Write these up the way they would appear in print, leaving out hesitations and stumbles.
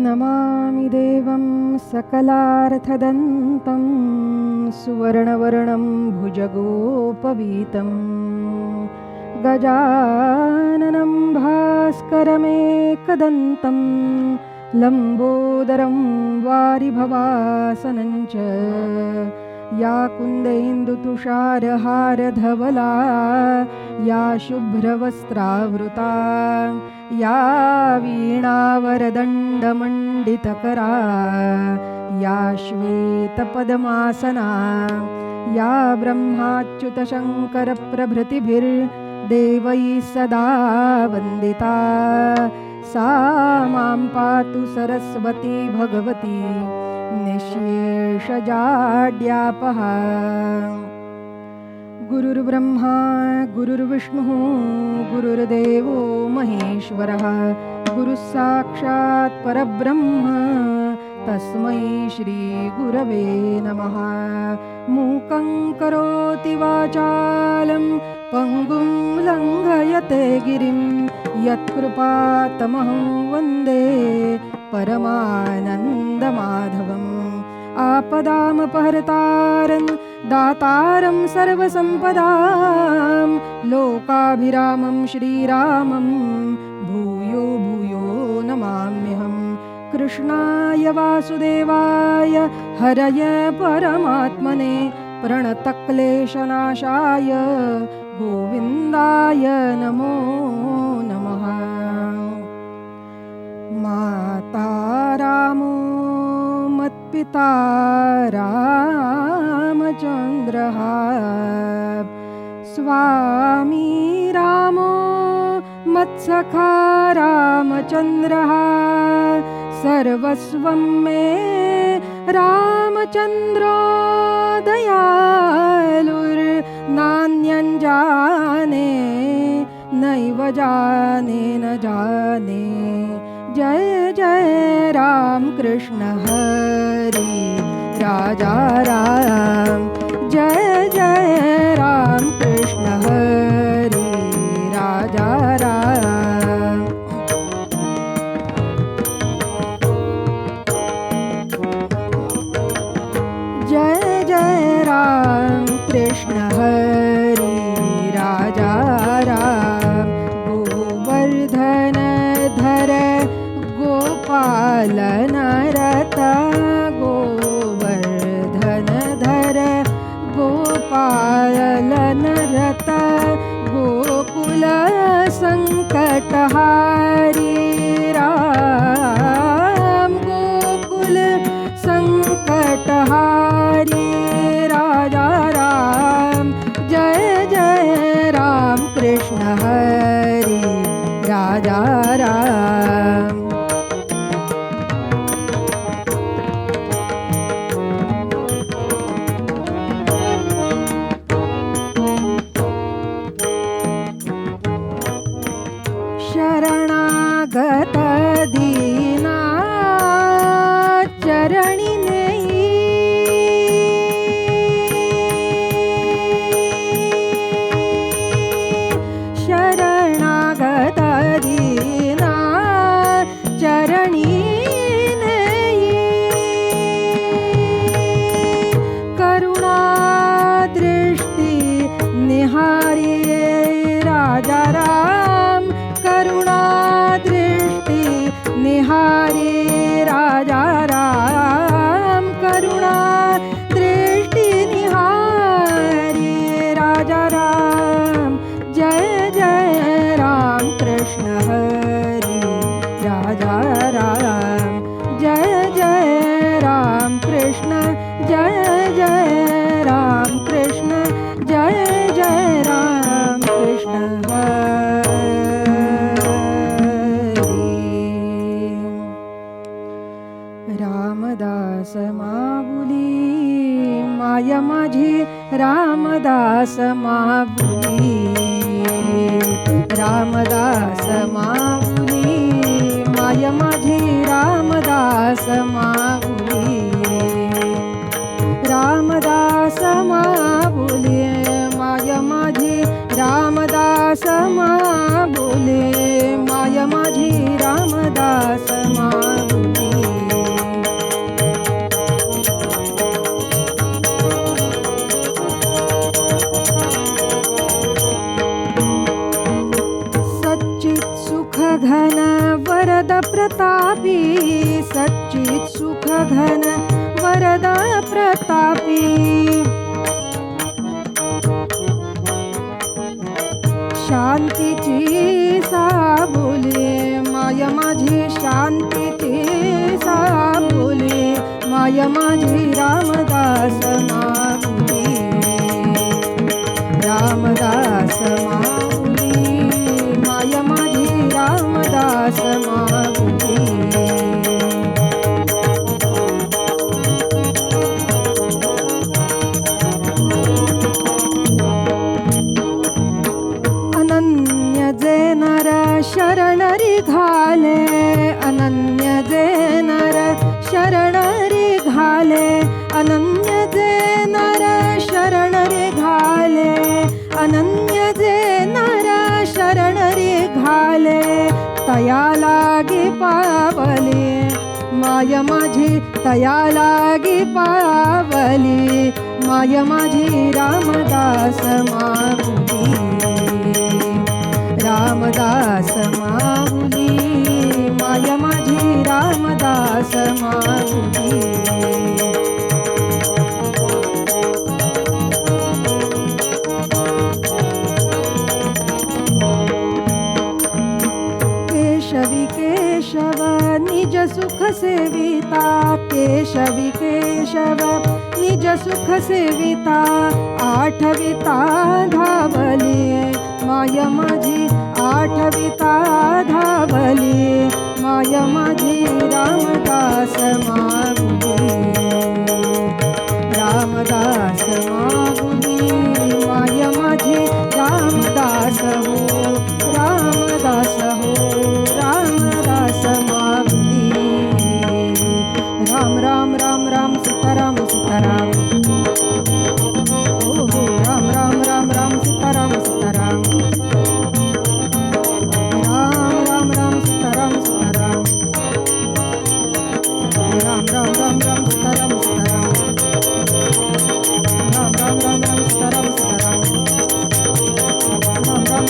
नमामि देवं सकलार्थदन्तं सुवर्णवर्णं भुजगोपवीतं गजाननं भास्करमेकदन्तं लम्बोदरं वारिभवासनं च या कुन्देन्दुतुषारहारधवला या शुभ्रवस्त्रावृता या वीणावरदण्डमण्डितकरा या श्वेतपद्मासना या ब्रह्माच्युतशङ्करप्रभृतिभिर्देवैः सदा वन्दिता सा मां पातु सरस्वती भगवती निःशेषजाड्यापहा। गुरुर्ब्रह्मा गुरुर्विष्णुः गुरुर्देवो महेश्वरः गुरुस्साक्षात् परब्रह्म तस्मै श्रीगुरवे नमः। मूकं करोति वाचालं पङ्गुं लङ्घयते गिरिं यत्कृपातमहं वन्दे परमानन्दमाधवम्। आपदामपहर्तारं दातारं सर्वसम्पदां लोकाभिरामं श्रीरामं भूयो भूयो नमाम्यहम्। कृष्णाय वासुदेवाय हरये परमात्मने प्रणतक्लेशनाशाय गोविन्दाय नमो नमः। माता रामो मत्पिता रामचन्द्रः स्वामी रामो मत्सखा रामचन्द्रः सर्वस्वं मे रामचन्द्रो दयालुर्नान्यं जाने नैव जाने न जाने। जय जय राम कृष्ण हरि राजा राम जय जय राम कृष्ण हरि राजा राम। जय जय राम कृष्ण हरि राजा राम। गोवर्धन धर गोपालनरत गोवर्धन धर गोपालनरत गोकुल संकटहारी राम गोकुल संकटहारी राजा राम। जय जय राम कृष्ण हरि राजा राम। शरणागत दीना चरणी नेई शरणागत दीना चरणी नेई करुणा दृष्टि निहारी राजा राम करुणा दृष्टि निहारी राजा राम करुणा दृष्टि निहारी राजा राम। जय जय राम कृष्ण हरि राजा राम जय जय राम कृष्ण जय जय राम कृष्ण जय जय राम कृष्ण रामदास माऊली माय माझी रामदास माऊली रामदास माऊली माय माझी रामदास माऊली रामदास माऊली माय घन वरद प्रतापी शांतीची साबोले माय माझी शांतीची साबोले माय माझी रामदास माऊली रामदास माऊली माय माझी रामदास माऊली शरणरी घाले अनन्य जे नर शरणरी घाले अनन्य जे नर शरणरी घाले अनन्य जे नर शरणरी घाले तया लागी पावली माय माझी तया लागी पावली माय माझी रामदास माऊली रामदास माऊली माय माझी रामदास माऊली केशवी केशव निज सुख सेविता केशवी केशव निज सुख सेविता आठविता धावली माय माझी आठविता धावली माय माझी रामदास माऊली रामदास माऊली माय माझी रामदास हो रामदास हो रामदास माऊली राम राम राम राम सीताराम सीताराम हो हो राम राम राम राम सीताराम सीताराम राम राम राम सीताराम सीताराम राम राम राम राम सीताराम सीताराम राम राम राम राम सीताराम सीताराम राम राम राम राम सीताराम सीताराम राम राम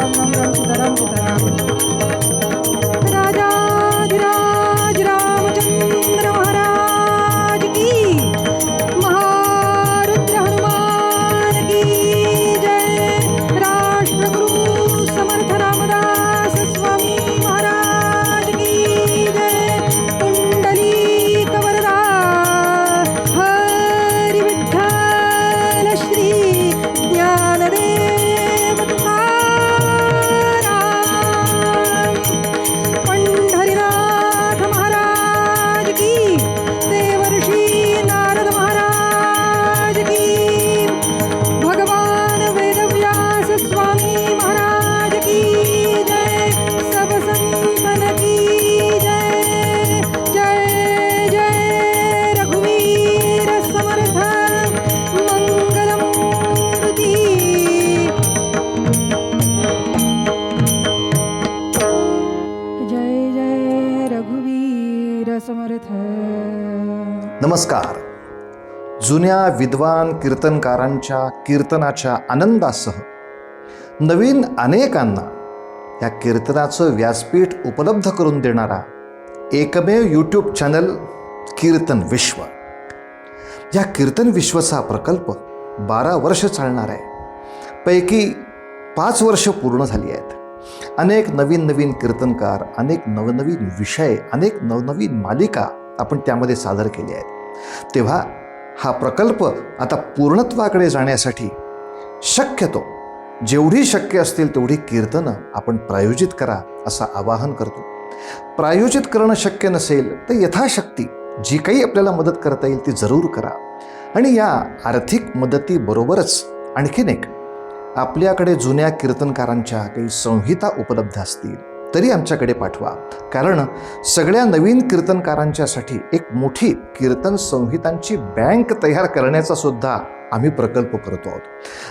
राम राम सीताराम सीताराम राजाधिराज रामचंद्र महाराज की महारुद्र हनुमान की जय राष्ट्रगुरु समर्थ रामदास स्वामी महाराज की जय पुंडलीक वरदा हरी विठ्ठल श्री ज्ञानदेव तुकाराम पंढरीनाथ महाराज की देवर्षी नारद महाराज की भगवान वेदव्यास स्वामी महाराज की जय सब संतन की जय जय जय रघुवीर समर्थ मंगलमूर्ती जय जय रघुवीर समर्थ नमस्कार. जुन्या विद्वान कीर्तनकारांच्या कीर्तनाच्या आनंदासह नवीन अनेकांना या कीर्तनाचं व्यासपीठ उपलब्ध करून देणारा एकमेव यूट्यूब चॅनल कीर्तन विश्व. या कीर्तन विश्वचा प्रकल्प 12 वर्ष चालणार आहे. पैकी 5 वर्ष पूर्ण झाली आहेत. अनेक नवीन नवीन कीर्तनकार, अनेक नवनवीन विषय, अनेक नवनवीन मालिका आपण त्यामध्ये सादर केल्या आहेत. तेव्हा हा प्रकल्प आता पूर्णत्वाकडे जाण्यासाठी शक्यतो जेवढी शक्य असतील तेवढी कीर्तनं आपण प्रायोजित करा असं आवाहन करतो. प्रायोजित करणं शक्य नसेल तर यथाशक्ती जी काही आपल्याला मदत करता येईल ती जरूर करा. आणि या आर्थिक मदतीबरोबरच आणखीन एक, आपल्याकडे जुन्या कीर्तनकारांच्या काही संहिता उपलब्ध असतील तरी आमच्याकडे पाठवा. कारण सगळ्या नवीन कीर्तनकारांच्यासाठी एक मोठी कीर्तन संहितांची बँक तयार करण्याचा सुद्धा आम्ही प्रकल्प करतो आहोत.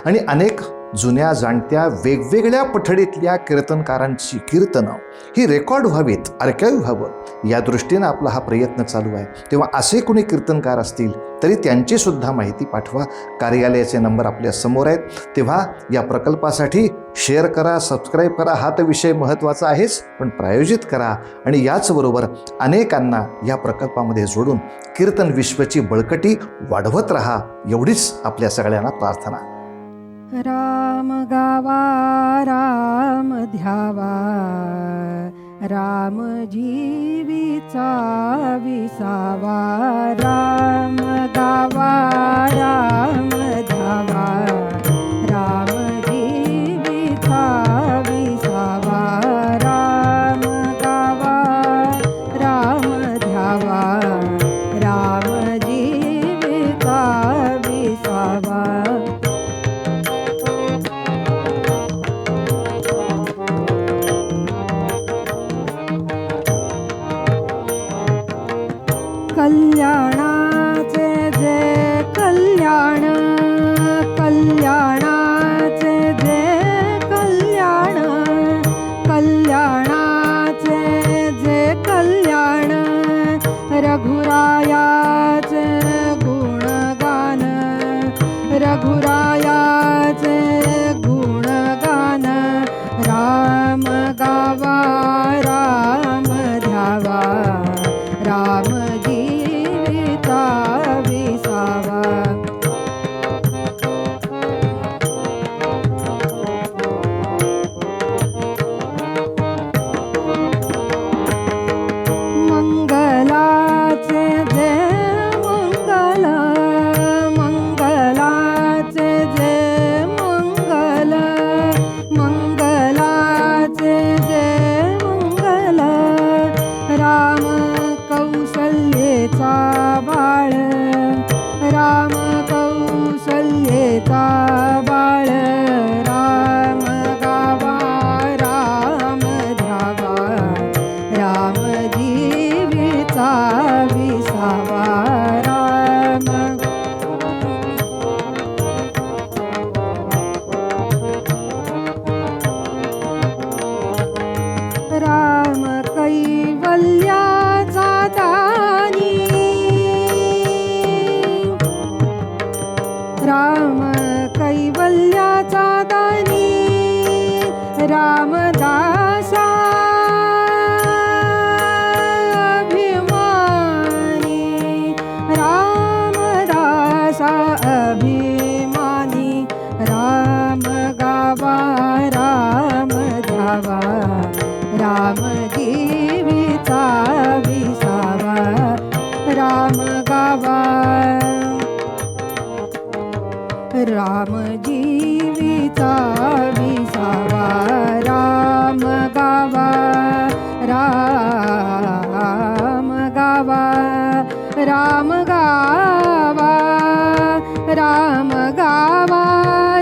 आणि अनेक जुन्या जाणत्या वेगवेगळ्या पठडीतल्या कीर्तनकारांची कीर्तनं ही रेकॉर्ड व्हावीत, आर्काईव्ह व्हावं, या दृष्टीनं आपला हा प्रयत्न चालू आहे. तेव्हा असे कोणी कीर्तनकार असतील तरी त्यांची सुद्धा माहिती पाठवा. कार्यालयाचे नंबर आपल्या समोर आहेत. तेव्हा या प्रकल्पासाठी शेअर करा, सबस्क्राईब करा. हा तर विषय महत्त्वाचा आहेच, पण प्रायोजित करा आणि याचबरोबर अनेकांना या प्रकल्पामध्ये जोडून कीर्तन विश्वाची बळकटी वाढवत राहा, एवढीच आपल्या सगळ्यांना प्रार्थना. राम गावा राम ध्यावा, राम जीवीचा विसावा. राम गावा राम ध्यावा, राम जीवीचा विसावा. राम गावा राम ध्यावा, राम जीवीचा विसावा. कल्याणाचे जे कल्याण, कल्याणाचे जे कल्याण, कल्याणाचे जे कल्याण. रघुरायाचे गुणगान, रघुरायाचे गुणगान. राम गावा राम ध्यावा, राम जीविता विसावा. मंगलाचे जे मंगल, मंगलाचे जे मंगल, मंगलाचे जे मंगल. राम कौसल्येचा बाळ, राम कौसल्येचा बाळ. राम गावा राम ध्यावा, राम जीविता विसावा. राम राम कैवल्याचा दानी, राम कैवल्याचा दानी. रामदासा अभिमानी, रामदासा अभिमानी. राम गावा राम ध्यावा, राम जीविता विसावा. राम गावा राम जीविता विसावा. राम गावा राम गावा, राम गावा राम गावा.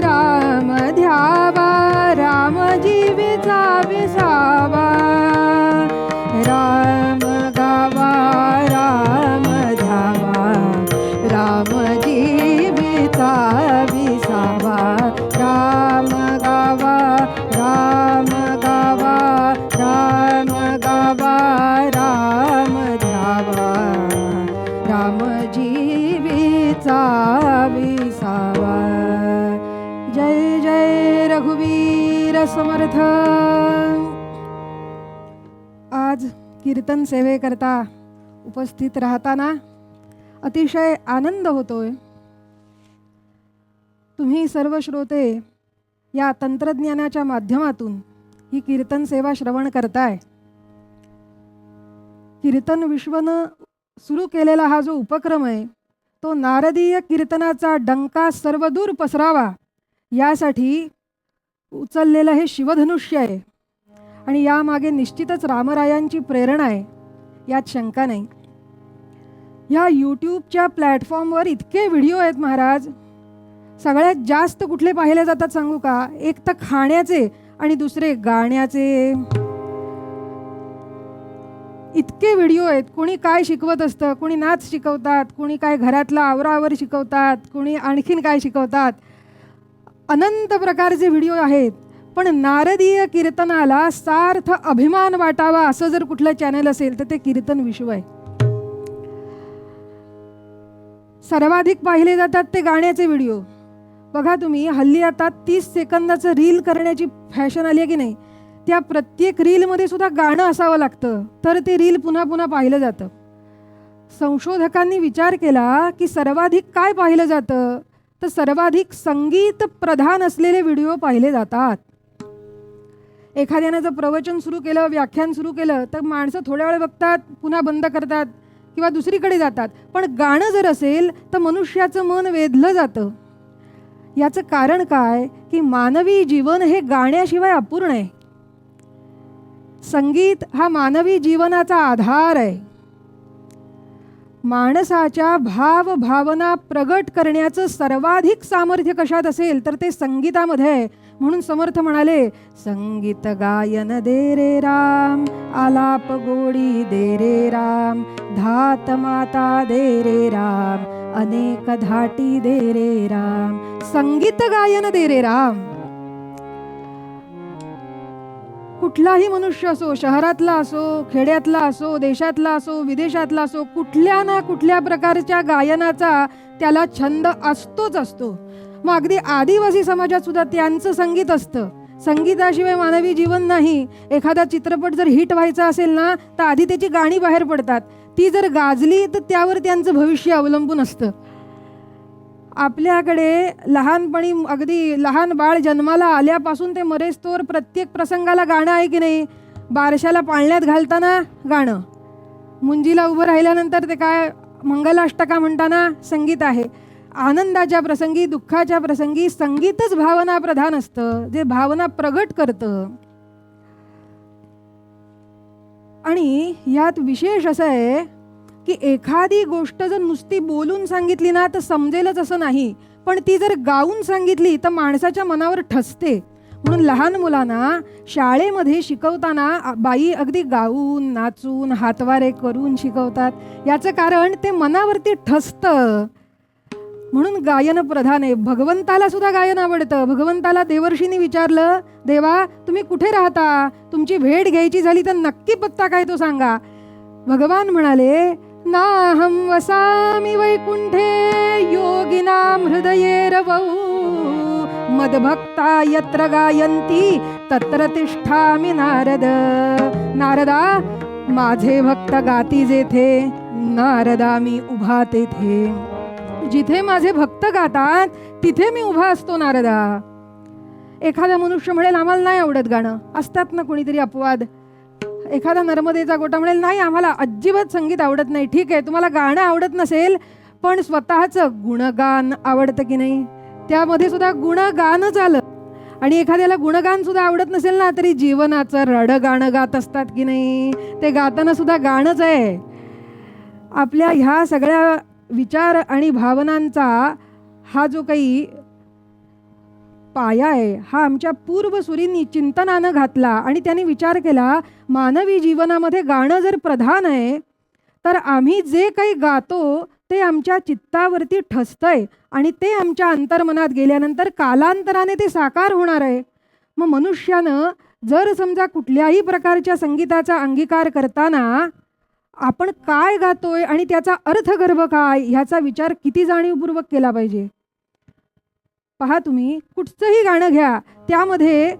राम ध्यावा, राम जीविता विसावा. राम गावा राम ध्यावा, राम जीविता विसावा. राम गावा राम गावा, राम गावा राम ध्यावा, राम जीविता विसावा. जय जय रघुवीर समर्थ. आज कीर्तन सेवेकरता उपस्थित राहताना अतिशय आनंद होतोय. तुम्ही सर्व श्रोते या तंत्रज्ञानाच्या माध्यमातून ही कीर्तन सेवा श्रवण करताय. कीर्तन विश्वनं सुरू केलेला हा जो उपक्रम आहे तो नारदीय कीर्तनाचा डंका सर्वदूर पसरावा यासाठी उचललेलं हे शिवधनुष्य आहे आणि यामागे निश्चितच रामरायांची प्रेरणा आहे, यात शंका नाही. ह्या यूट्यूबच्या प्लॅटफॉर्मवर इतके व्हिडिओ आहेत महाराज. सगळ्यात जास्त कुठले पाहिले जातात सांगू का? एक तर खाण्याचे आणि दुसरे गाण्याचे. इतके व्हिडिओ आहेत. कोणी काय शिकवत असतं, कोणी नाच शिकवतात, कोणी काय घरातला आवरावर शिकवतात, कोणी आणखीन काय शिकवतात. अनंत प्रकारचे व्हिडिओ आहेत, पण नारदीय कीर्तनाला सार्थ अभिमान वाटावा असं जर कुठलं चॅनल असेल तर ते कीर्तन विश्व आहे. सर्वाधिक पाहिले जातात ते गाण्याचे व्हिडिओ. बघा तुम्ही, हल्ली आता 30 सेकंदाचं रील करण्याची फॅशन आली आहे की नाही, त्या प्रत्येक रीलमध्ये सुद्धा गाणं असावं लागतं तर ते रील पुन्हा पुन्हा पाहिलं जातं. संशोधकांनी विचार केला की सर्वाधिक काय पाहिलं जातं, तर सर्वाधिक संगीत प्रधान असलेले व्हिडिओ पाहिले जातात. एखाद्यानं जर प्रवचन सुरू केलं, व्याख्यान सुरू केलं तर माणसं थोड्या वेळ बघतात, पुन्हा बंद करतात किंवा दुसरीकडे जातात. पण गाणं जर असेल तर मनुष्याचं मन वेधलं जातं. याचं कारण काय की मानवी जीवन हे गाण्याशिवाय अपूर्ण आहे. संगीत हा मानवी जीवनाचा आधार आहे. माणसाच्या भावना प्रगट करण्याचं सर्वाधिक सामर्थ्य कशात असेल तर ते संगीतामध्ये आहे. म्हणून समर्थ म्हणाले, संगीत गायन दे रे राम, आलाप गोडी दे रे राम, धात माता दे रे राम, अनेक धाटी दे रे राम. संगीत गायन दे रे राम. कुठलाही मनुष्य असो, शहरातला असो, खेड्यातला असो, देशातला असो, विदेशातला असो, कुठल्या ना कुठल्या प्रकारच्या गायनाचा त्याला छंद असतोच असतो. मग अगदी आदिवासी समाजात सुद्धा त्यांचं संगीत असतं. संगीताशिवाय मानवी जीवन नाही. एखादा चित्रपट जर हिट व्हायचा असेल ना तर आधी त्याची गाणी बाहेर पडतात. ती जर गाजली तर त्यावर त्यांचं भविष्य अवलंबून असतं. आपल्याकडे लहानपणी अगदी लहान बाळ जन्माला आल्यापासून ते मरेस्तोवर प्रत्येक प्रसंगाला गाणं आहे की नाही. बारशाला पाळण्यात घालताना गाणं, मुंजीला उभं राहिल्यानंतर ते काय मंगलाष्टका म्हणताना संगीत आहे. आनंदाच्या प्रसंगी, दुःखाच्या प्रसंगी संगीतच भावना प्रधान असतं, जे भावना प्रगट करतं. आणि यात विशेष असं आहे की एखादी गोष्ट जर नुसती बोलून सांगितली ना तर समजेलच असं नाही, पण ती जर गाऊन सांगितली तर माणसाच्या मनावर ठसते. म्हणून लहान मुलांना शाळेमध्ये शिकवताना बाई अगदी गाऊन, नाचून, हातवारे करून शिकवतात. याचं कारण ते मनावरती ठसतं. म्हणून गायन प्रधान आहे. भगवंताला सुद्धा गायन आवडतं. भगवंताला देवर्षींनी विचारलं, देवा तुम्ही कुठे राहता, तुमची भेट घ्यायची झाली तर नक्की पत्ता काय तो सांगा. भगवान म्हणाले, नाहं वसामि वैकुंठे योगिनां हृदये रवौ, मद्भक्ता यत्र गायन्ति तत्र तिष्ठामि नारद. नारदा, माझे भक्त गाती जेथे, नारदा मी उभा तेथे. जिथे माझे भक्त गातात तिथे मी उभा असतो नारदा. एखादा मनुष्य म्हणेल आम्हाला नाही आवडत गाणं, असतात ना कोणीतरी अपवाद. एखादा नर्मदेचा गोटा म्हणेल नाही आम्हाला अजिबात संगीत आवडत नाही. ठीक आहे, तुम्हाला गाणं आवडत नसेल पण स्वतःचं गुणगान आवडतं की नाही, त्यामध्ये सुद्धा गुणगानच आलं. आणि एखाद्याला गुणगान सुद्धा आवडत नसेल ना तरी जीवनाचं रडगाणं गात असतात की नाही, ते गाताना सुद्धा गाणंच आहे. आपल्या ह्या सगळ्या विचार आणि भावनांचा हा जो काही पाया आहे हा आमच्या पूर्वसुरींनी चिंतनानं घातला आणि त्यांनी विचार केला, मानवी जीवनामध्ये गाणं जर प्रधान आहे तर आम्ही जे काही गातो ते आमच्या चित्तावरती ठसतंय आणि ते आमच्या अंतर्मनात गेल्यानंतर कालांतराने ते साकार होणार आहे. मग मनुष्यानं जर समजा कुठल्याही प्रकारच्या संगीताचा अंगीकार करताना आपण काय गातोय आणि त्याचा अर्थगर्भ काय ह्याचा विचार किती जाणीवपूर्वक केला पाहिजे. पहा, तुम्ही कुठचंही गाणं घ्या, त्यामध्ये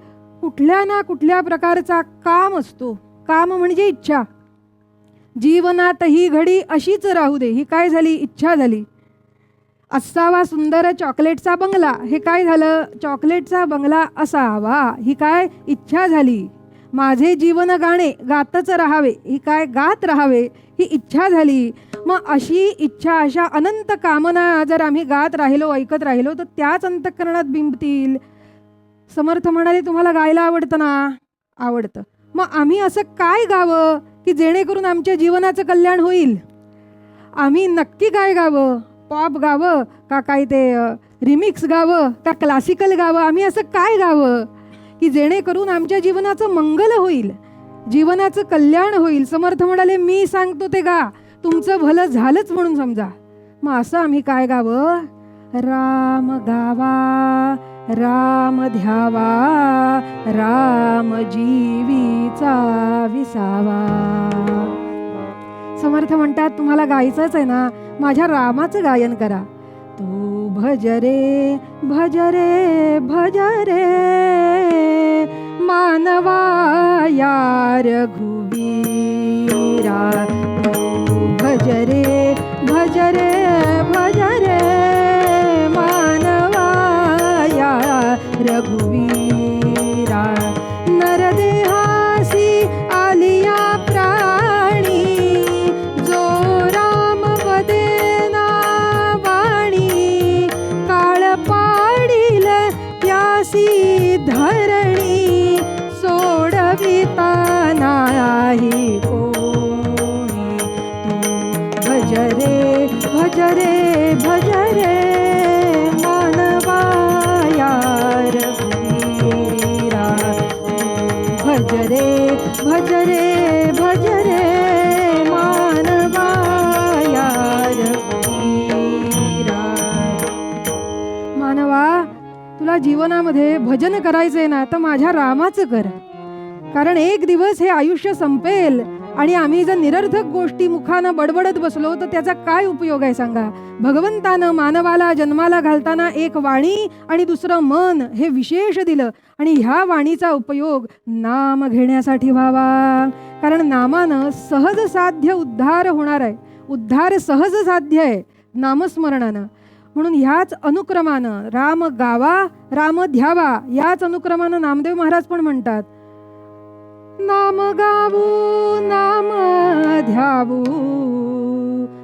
कुठल्या ना कुठल्या प्रकारचा काम असतो. काम म्हणजे इच्छा. जीवनात ही घडी अशीच राहू दे, ही काय झाली, इच्छा झाली. असावा सुंदर चॉकलेटचा बंगला, हे काय झालं, चॉकलेटचा बंगला असावा, ही काय इच्छा झाली. माझे जीवन गाणे गातच राहावे, ही काय गात राहावे, ही इच्छा झाली. मग अशी इच्छा, अशा अनंत कामना जर आम्ही गात राहिलो, ऐकत राहिलो तर त्याच अंतःकरणात बिंबतील. समर्थ म्हणाले, तुम्हाला गायला आवडतं ना? आवडतं. मग आम्ही असं काय गावं की जेणेकरून आमच्या जीवनाचं कल्याण होईल? आम्ही नक्की काय गावं? पॉप गावं का काय ते रिमिक्स गावं का क्लासिकल गावं? आम्ही असं काय गावं की जेणेकरून आमच्या जीवनाचं मंगल होईल, जीवनाचं कल्याण होईल? समर्थ म्हणाले, मी सांगतो ते गा, तुमचं भलं झालंच म्हणून समजा. मग असं आम्ही काय गावं? राम गावा राम ध्यावा राम जीवीचा विसावा. समर्थ म्हणतात, तुम्हाला गायचंच आहे ना, माझ्या रामाचं गायन करा. तू भज रे भज रे भज रे मानवा या रघुवीरा. तू भज रे भज रे भज रे मानवा या रघुवीरा. नरदेहासी आलिया प्राणी जो राम वदेना वाणी. काळ पाडील त्यासी धरणी सोडविता नाही कोणी. तू भज रे भज रे भज रे मानवा या रघुवीरा. भज रे भज रे भज रे मानवा या रघुवीरा. मानवा, तुला जीवनामध्ये भजन करायचंय ना, तर माझ्या रामाचं कर. कारण एक दिवस हे आयुष्य संपेल आणि आम्ही जर निरर्थक गोष्टी मुखानं बडबडत बसलो तर त्याचा काय उपयोग आहे सांगा. भगवंतानं मानवाला जन्माला घालताना एक वाणी आणि दुसरं मन हे विशेष दिलं आणि ह्या वाणीचा उपयोग नाम घेण्यासाठी व्हावा. कारण नामानं सहज साध्य उद्धार होणार आहे. उद्धार सहज साध्य आहे नामस्मरणानं. म्हणून ह्याच अनुक्रमानं राम गावा राम ध्यावा, याच अनुक्रमानं नामदेव महाराज पण म्हणतात, नाम गावू नाम ध्यावू.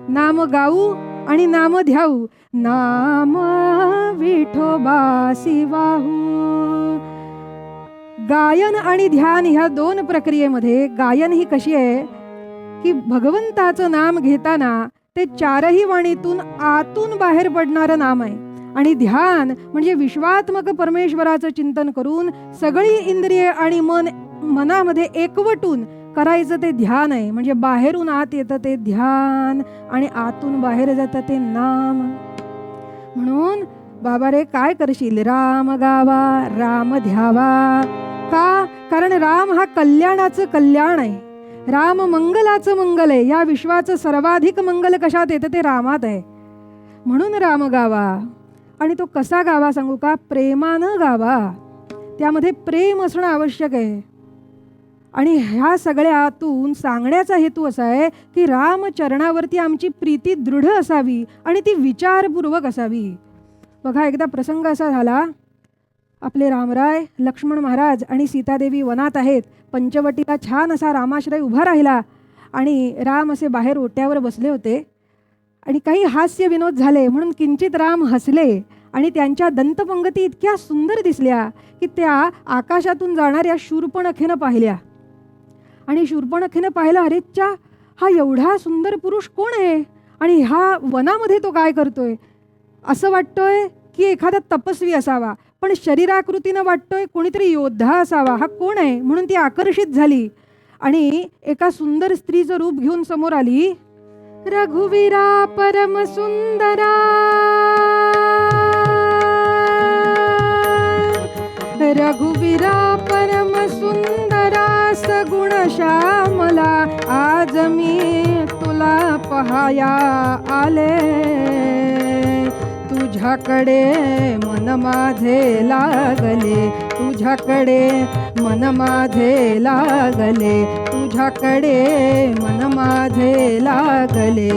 नाम गाऊ आणि नाम ध्याऊ. नाम विठोबासी वाहू. गायन आणि ध्यान ह्या दोन प्रक्रियेमध्ये गायन ही कशी आहे की भगवंताचं नाम घेताना ते चारही वाणीतून आतून बाहेर पडणारं नाम आहे. आणि ध्यान म्हणजे विश्वात्मक परमेश्वराचं चिंतन करून सगळी इंद्रिय आणि मनामध्ये एकवटून करायचं ते ध्यान आहे. म्हणजे बाहेरून आत येतं ते ध्यान आणि आतून बाहेर जातं ते नाम. म्हणून बाबा रे काय करशील, राम गावा राम ध्यावा. का? कारण राम हा कल्याणाचं कल्याण आहे. राम मंगलाचं मंगल आहे. या विश्वाचं सर्वाधिक मंगल कशात येतं, ते रामात आहे. म्हणून राम गावा. आणि तो कसा गावा सांगू का, प्रेमानं गावा. त्यामध्ये प्रेम असणं आवश्यक आहे. आणि ह्या सगळ्यातून सांगण्याचा हेतू असा आहे की रामचरणावरती आमची प्रीती दृढ असावी आणि ती विचारपूर्वक असावी. बघा, एकदा प्रसंग असा झाला, आपले रामराय लक्ष्मण महाराज आणि सीतादेवी वनात आहेत. पंचवटीला छान असा रामाश्रय उभा राहिला आणि राम असे बाहेर ओट्यावर बसले होते आणि काही हास्य विनोद झाले म्हणून किंचित राम हसले आणि त्यांच्या दंतपंगती इतक्या सुंदर दिसल्या की त्या आकाशातून जाणाऱ्या शूर्पणखेनं पाहिल्या. आणि शूर्पणखेनं पाहिलं, अरेच्चा, हा एवढा सुंदर पुरुष कोण आहे आणि ह्या वनामध्ये तो काय करतोय. असं वाटतोय की एखादा तपस्वी असावा, पण शरीराकृतीनं वाटतोय कोणीतरी योद्धा असावा. हा कोण आहे म्हणून ती आकर्षित झाली आणि एका सुंदर स्त्रीचं रूप घेऊन समोर आली. रघुवीरा परम सुंदरा रघुवीरा परम सुंदरा सगुण श्यामला आज मी तुला पहाया आले. तुझ्याकडे मन माझे लागले. तुझ्याकडे मन माझे लागले. तुझ्याकडे मन माझे लागले.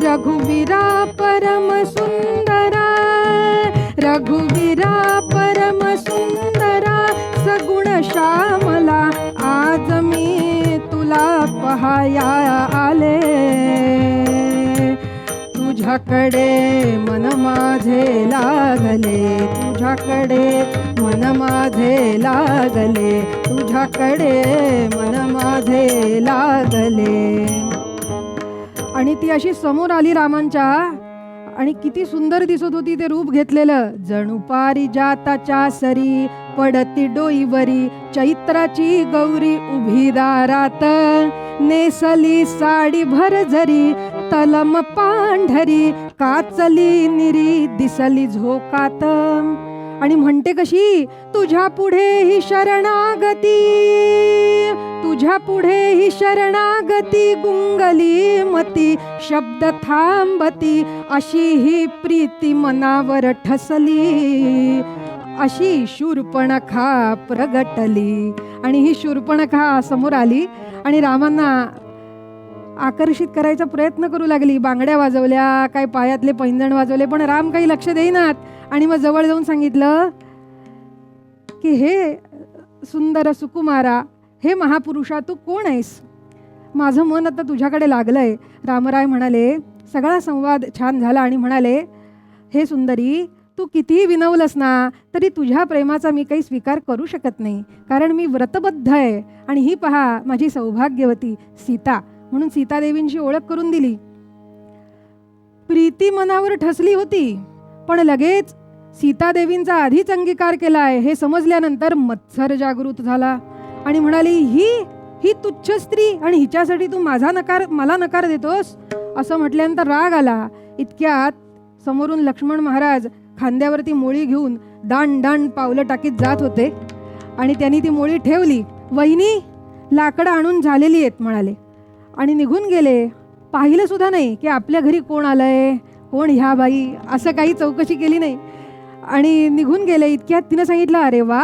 रघुवीरा परम सुंदरा रघुवीरा परम सुंदरा सगुण श्यामला आज मी तुला पहाया आले. तुझ्याकडे मन माझे लागले. तुझ्याकडे मन माझे लागले. तुझ्याकडे मन माझे लागले. आणि ती अशी समोर आली रामांच्या आणि किती सुंदर दिसत होती ते रूप घेतलेलं. जणू पारिजाताच्या सरी पडती डोईवरी चैत्राची गौरी उभी दारात. नेसली साडी भरजरी तलम पांढरी काचली निरी दिसली झोकात. आणि म्हणते कशी, तुझ्या पुढे ही शरणागती, तुझ्या पुढे ही शरणागती, गुंगली मती शब्द थांबती, अशी ही प्रीती मनावर ठसली, अशी शूर्पणखा प्रगटली. आणि ही शूर्पणखा समोर आली आणि रामांना आकर्षित करायचा प्रयत्न करू लागली. बांगड्या वाजवल्या, काय पायातले पैंजण वाजवले, पण राम काही लक्ष देईनात. आणि मग जवळ जाऊन सांगितलं की हे सुंदर सुकुमारा, हे महापुरुषा, तू कोण आहेस? माझं मन आता तुझ्याकडे लागलंय. रामराय म्हणाले, सगळा संवाद छान झाला आणि म्हणाले, हे सुंदरी, तू कितीही विनवलंस ना तरी तुझ्या प्रेमाचा मी काही स्वीकार करू शकत नाही, कारण मी व्रतबद्ध आहे. आणि ही पहा माझी सौभाग्यवती सीता. म्हणून सीतादेवींची ओळख करून दिली. प्रीती मनावर ठसली होती, पण लगेच सीतादेवींचा आधीच अंगीकार केलाय हे समजल्यानंतर मत्सर जागृत झाला आणि म्हणाली, ही तुच्छ स्त्री आणि हिच्यासाठी तू मला नकार देतोस? असं म्हटल्यानंतर राग आला. इतक्यात समोरून लक्ष्मण महाराज खांद्यावरती मोळी घेऊन दांड पावलं टाकीत जात होते आणि त्यांनी ती मोळी ठेवली. वहिनी, लाकडं आणून झालेली आहेत म्हणाले आणि निघून गेले. पाहिलं सुद्धा नाही की आपल्या घरी कोण आलंय, कोण ह्या बाई, असं काही चौकशी केली नाही आणि निघून गेले. इतक्यात तिनं सांगितलं, अरे वा,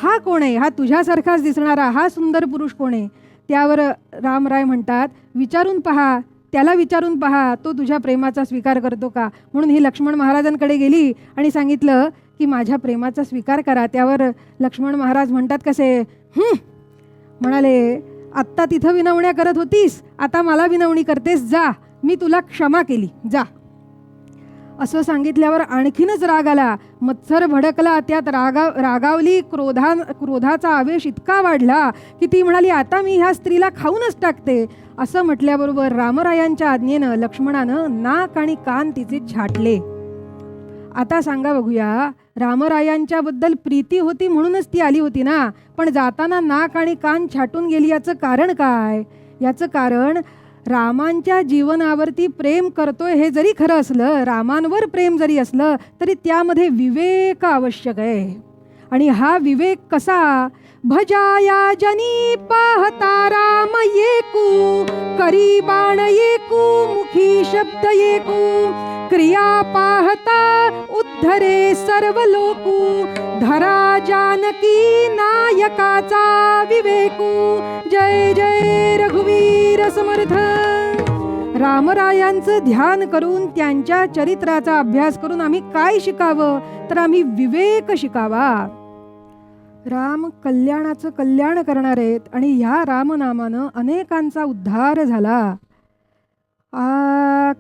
हा कोण आहे? हा तुझ्यासारखाच दिसणारा हा सुंदर पुरुष कोण आहे? त्यावर रामराय म्हणतात, विचारून पहा, त्याला विचारून पहा, तो तुझ्या प्रेमाचा स्वीकार करतो का? म्हणून ही लक्ष्मण महाराजांकडे गेली आणि सांगितलं की माझ्या प्रेमाचा स्वीकार करा. त्यावर लक्ष्मण महाराज म्हणतात कसे, म्हणाले, आत्ता तिथं विनवण्या करत होतीस, आता मला विनवणी करतेस, जा, मी तुला क्षमा केली, जा. असं सांगितल्यावर आणखीनच राग आला, मत्सर भडकला, त्यात रागावली. क्रोधाचा आवेश इतका वाढला की ती म्हणाली, आता मी ह्या स्त्रीला खाऊनच टाकते. असं म्हटल्याबरोबर रामरायांच्या आज्ञेनं लक्ष्मणानं नाक आणि कान तिचे छाटले. आता सांगा बघूया, रामरायांच्या बद्दल प्रीती होती म्हणूनच ती आली होती ना, पण जाताना नाक आणि कान छाटून गेली, याचं कारण काय? याचं कारण रामांच्या जीवनावरती प्रेम करतोय हे जरी खरं असलं, रामांवर प्रेम जरी असलं तरी त्यामध्ये विवेक आवश्यक आहे. आणि हा विवेक कसा? भजाया जनी पाहता राम येकू, करी बाण येकू, मुखी शब्द येकू, क्रिया पाहता उद्धरे सर्व लोकू, धरा जानकी नायकाचा विवेकू. जय जय रघुवीर समर्थ. रामरायांचं ध्यान करून त्यांच्या चरित्राचा अभ्यास करून आम्ही काय शिकावं? तर आम्ही विवेक शिकावा. राम कल्याणाचं कल्याण करणार आहेत आणि ह्या रामनामानं अनेकांचा उद्धार झाला.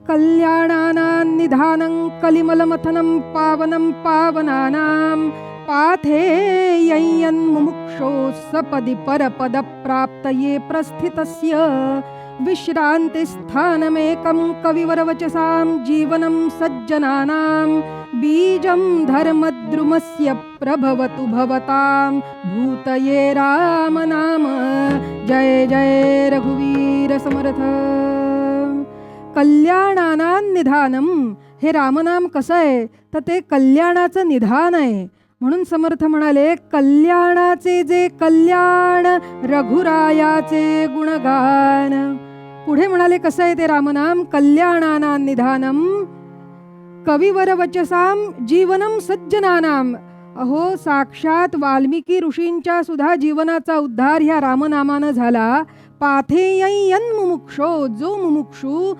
कल्याणानां निधानं कलिमलमथनं पावनं पावनानां, पाथेयं मुमुक्षो सपदि परपद प्राप्तये प्रस्थितस्य, विश्रान्तिस्थानमेकं कविवरवचसां जीवनं सज्जनानां, बीजं धर्मद्रुमस्य प्रभवतु भवतां भूतये राम नाम. जय जय रघुवीर समर्थ. कल्याणानां निधानम, हे रामनाम कसं आहे? तर ते कल्याणाचं निधान आहे. म्हणून समर्थ म्हणाले, कल्याणाचे जे कल्याण, रघुरायाचे गुणगान. पुढे म्हणाले कसं आहे ते रामनाम? कल्याणानां निधानम कविवर वचसाम जीवनम सज्जनानाम. अहो, साक्षात वाल्मिकी ऋषींच्या सुद्धा जीवनाचा उद्धार ह्या रामनामानं झाला. पाथेयं मुमुक्षो, जो मुमुक्षू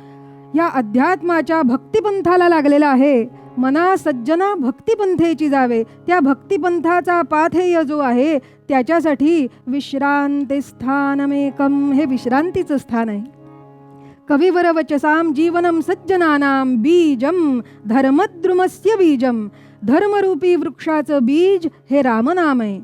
या अध्यात्माच्या भक्तिपंथाला लागलेला आहे, मना सज्जना भक्तिपंथेची जावे, त्या भक्तिपंथाचा पाथेय जो आहे त्याच्यासाठी विश्रांती स्थानमेकम, हे विश्रांतीचं स्थान आहे. कविवर वचसाम जीवनम सज्जनानाम, बीजम धर्मद्रुमस्य बीजम, धर्मरूपी वृक्षाचं बीज हे रामनाम आहे.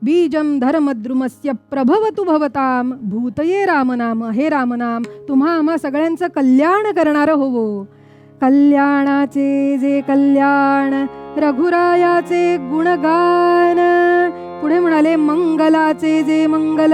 बीजम धर्मद्रुमस्य प्रभवतु भवताम भूतये रामनाम. हे रामनाम तुम्हा आम्हा सगळ्यांचं कल्याण करणारं होवो. कल्याणाचे जे कल्याण, रघुरायाचे गुणगान. पुढे म्हणाले, मंगलाचे जे मंगल,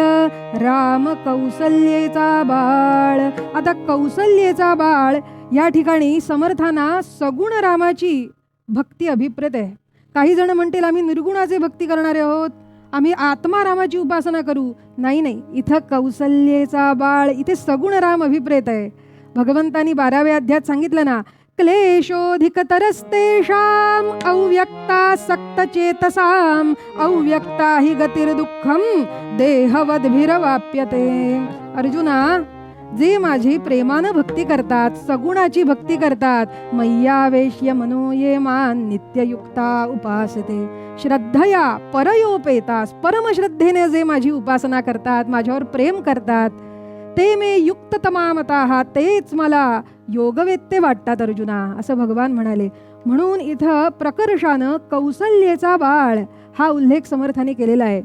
राम कौसल्येचा बाळ. आता कौसल्येचा बाळ या ठिकाणी समर्थांना सगुण रामाची भक्ती अभिप्रेत आहे. काही जण म्हणतील आम्ही निर्गुणाचे भक्ती करणारे आहोत, आम्ही आत्मा रामाची उपासना करू. नाही नाही, इथं कौसल्येचा बाळ, इथे सगुण राम अभिप्रेत आहे. भगवंतांनी 12व्या अध्यायात सांगितलं ना, क्लेशोऽधिकतरस्तेषां अव्यक्ता सक्तचेतसां अव्यक्ता हि गतिर्दुःखं देहवद्भिरवाप्यते. अर्जुना, जे माझी प्रेमानं भक्ती करतात, सगुणाची भक्ती करतात, मय्यावेश्य मनो ये मां नित्ययुक्ता उपासते श्रद्धया परयोपेतास, परमश्रद्धेने जे माझी उपासना करतात, माझ्यावर प्रेम करतात, ते मे युक्ततमामताः, तेच मला योगवेत्ते वाटतात अर्जुना, असं भगवान म्हणाले. म्हणून इथं प्रकर्षानं कौसल्येचा बाळ हा उल्लेख समर्थाने केलेला आहे.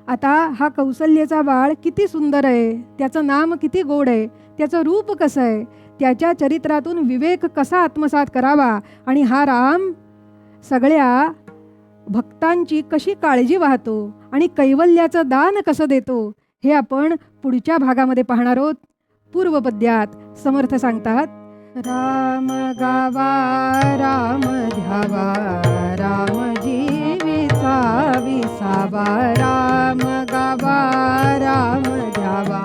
आता हा कौसल्येचा बाळ किती सुंदर आहे, त्याचं नाम किती गोड आहे, त्याचं रूप कसं आहे, त्याच्या चरित्रातून विवेक कसा आत्मसात करावा आणि हा राम सगळ्या भक्तांची कशी काळजी वाहतो आणि कैवल्याचं दान कसं देतो, हे आपण पुढच्या भागामध्ये पाहणार आहोत. पूर्वपद्यात समर्थ सांगतात, राम गावा राम ध्यावा राम जीविता विसावा, राम गावा राम ध्यावा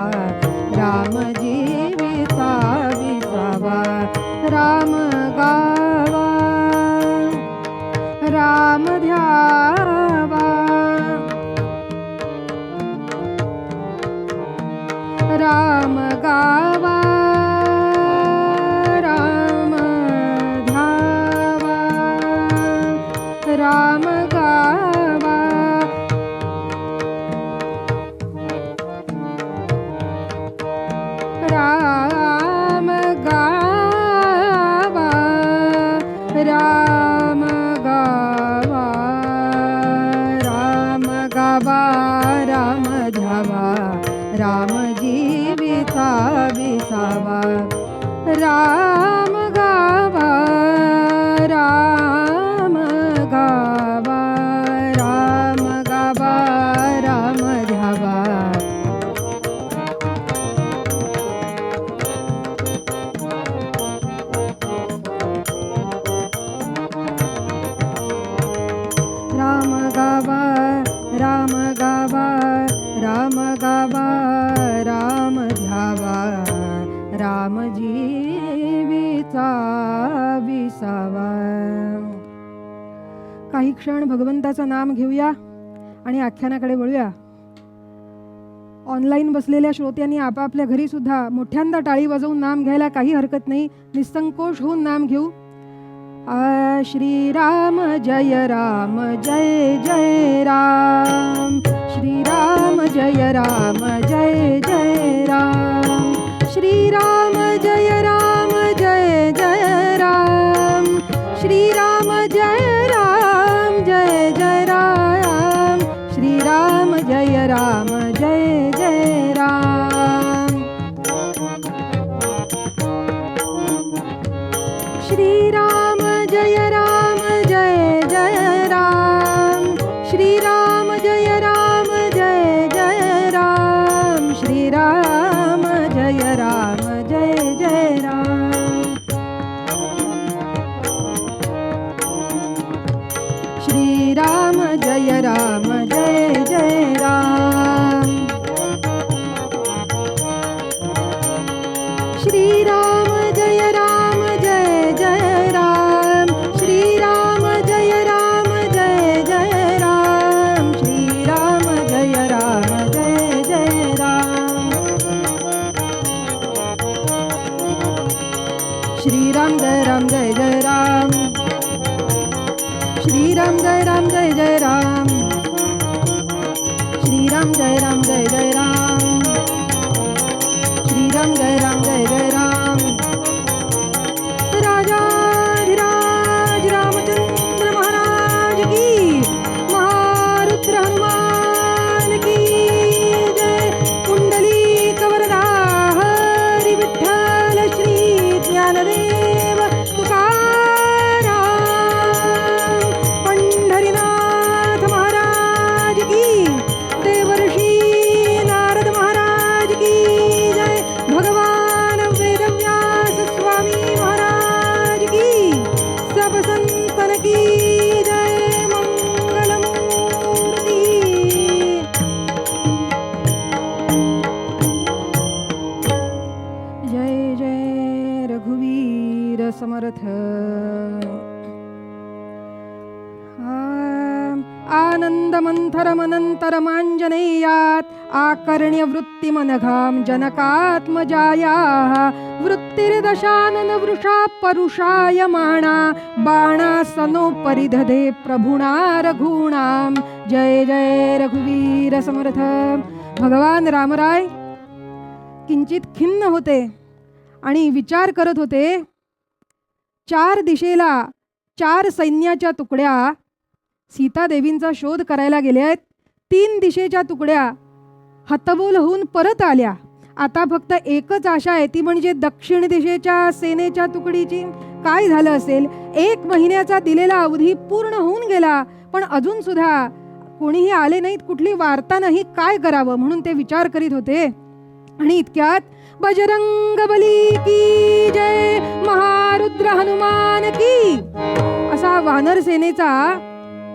राम जीविता विसावा, राम गावा राम ध्यावा राम गावा राम ध्यावा राम गावा राम गावा राम गावा राम गावा राम ध्यावा राम जीविता विसावा, राम गावा राम गावा राम गावा राम ध्यावा, राम गावा राम गावा राम गावा राम ध्यावा राम जीविता विसावा. काही क्षण भगवंताचं नाम घेऊया आणि आख्यानाकडे वळूया. ऑनलाईन बसलेल्या श्रोत्यांनी आपापल्या घरी सुद्धा मोठ्यांदा टाळी वाजवून नाम घ्यायला काही हरकत नाही. निसंकोच होऊन नाम घेऊ. श्रीराम जय राम जय जय राम, श्रीराम जय राम जय जय राम, श्रीराम जय राम जय जय राम, श्रीराम जय राम जय जय राम, श्रीराम जय राम जय जय राम, श्रीराम जय राम जय जय राम, श्रीराम जय राम जय जय राम, श्रीराम जय राम जय जय राम, श्रीराम जय राम जय जय राम, श्रीराम जय राम जय जय राम, श्रीराम जय राम जय जय राम, श्रीराम जय राम जय जय राम, श्रीराम जय राम जय जय राम, श्रीराम जय राम जय जय राम, मंथरमनन्तरमाञ्जनेयात् आकर्ण्य वृत्तिमनघां जनकात्मजायाः वृत्तिर्दशानन वृषा परुषायमाणा बाणासनोपरि दधे प्रभुणा रघूणां. जय जय रघुवीर समर्थ. भगवान रामराय किंचित खिन्न होते आणि विचार करत होते. 4 दिशेला 4 सैन्याच्या तुकड्या सीतादेवींचा शोध करायला गेल्या आहेत. 3 दिशेच्या तुकड्या हतबोल होऊन परत आल्या. आता फक्त एकच आशा आहे, ती म्हणजे दक्षिण दिशेच्या सेनेच्या तुकडीची. काय झालं असेल? 1 महिन्याचा दिलेला अवधी पूर्ण होऊन गेला, पण अजून सुद्धा कोणीही आले नाहीत, कुठली वार्ता नाही. काय करावं म्हणून ते विचार करीत होते. आणि इतक्यात बजरंगबली की जय, महारुद्र हनुमान की असा वानर सेनेचा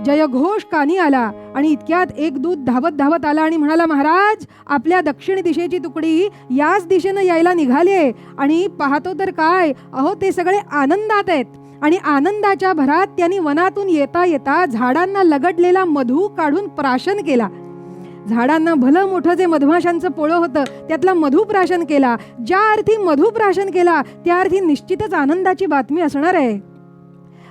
जयघोष कानी आला. आणि इतक्यात एक दूत धावत धावत आला आणि म्हणाला, महाराज आपल्या दक्षिण दिशेची तुकडी याच दिशेनं यायला निघाली आहे. आणि पाहतो तर काय, अहो ते सगळे आनंदात आहेत. आणि आनंदाच्या भरात त्यांनी वनातून येता येता झाडांना लगडलेला मधू काढून प्राशन केला. झाडांना भलं मोठं जे मधमाशांचं पोळं होतं त्यातला मधु प्राशन केला. ज्या अर्थी मधु प्राशन केला त्या अर्थी निश्चितच आनंदाची बातमी असणार आहे.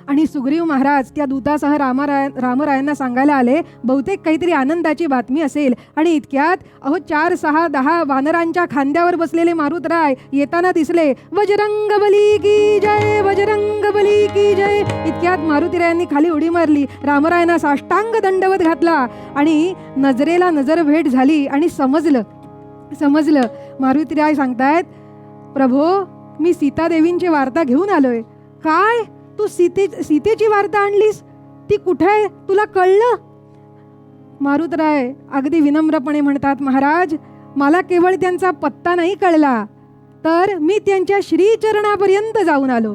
आणि सुग्रीव महाराज त्या दूतासह रामरायांना सांगायला आले, बहुतेक काहीतरी आनंदाची बातमी असेल. आणि इतक्यात अहो 4, 6, 10 वानरांच्या खांद्यावर बसलेले मारुतराय येताना दिसले. बजरंगबली की जय, बजरंगबली की जय. इतक्यात मारुतीरायांनी खाली उडी मारली, रामरायांना साष्टांग दंडवत घातला आणि नजरेला नजर भेट झाली. आणि समजलं मारुतीराय सांगतायत, प्रभो मी सीतादेवींची वार्ता घेऊन आलोय. काय तू सीतेची वार्ता आणलीस? ती कुठे आहे? तुला कळलं? मारुतराय अगदी विनम्रपणे म्हणतात, महाराज मला केवळ त्यांचा पत्ता नाही कळला, तर मी त्यांच्या श्रीचरणापर्यंत जाऊन आलो.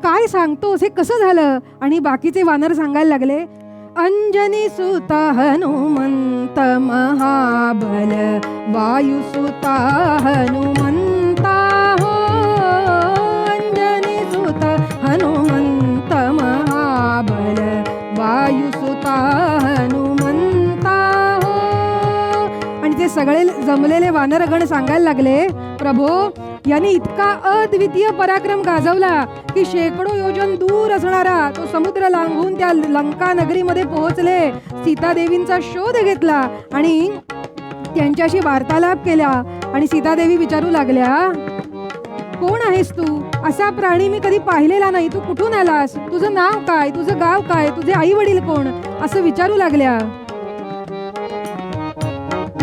काय सांगतोस, हे कसं झालं? आणि बाकीचे वानर सांगायला लागले, अंजनी सुत हनुमंत महाबल वायुसुता हनुमंता हो, अंजनी सुत हनुमंत महाबल वायुसुता हनुमंता हो. आणि ते सगळे जमलेले वानरगण सांगायला लागले, प्रभो यांनी इतका अद्वितीय पराक्रम गाजवला की शेकडो योजन दूर असणारा तो समुद्र लांघून त्या लंका नगरीमध्ये पोहोचले. सीतादेवींचा शोध घेतला आणि त्यांच्याशी वार्तालाप केला. आणि सीतादेवी विचारू लागल्या, कोण आहेस तू? असा प्राणी मी कधी पाहिलेला नाही. तू कुठून आलास? तुझं नाव काय? तुझं गाव काय? तुझे आई वडील कोण? असं विचारू लागल्या.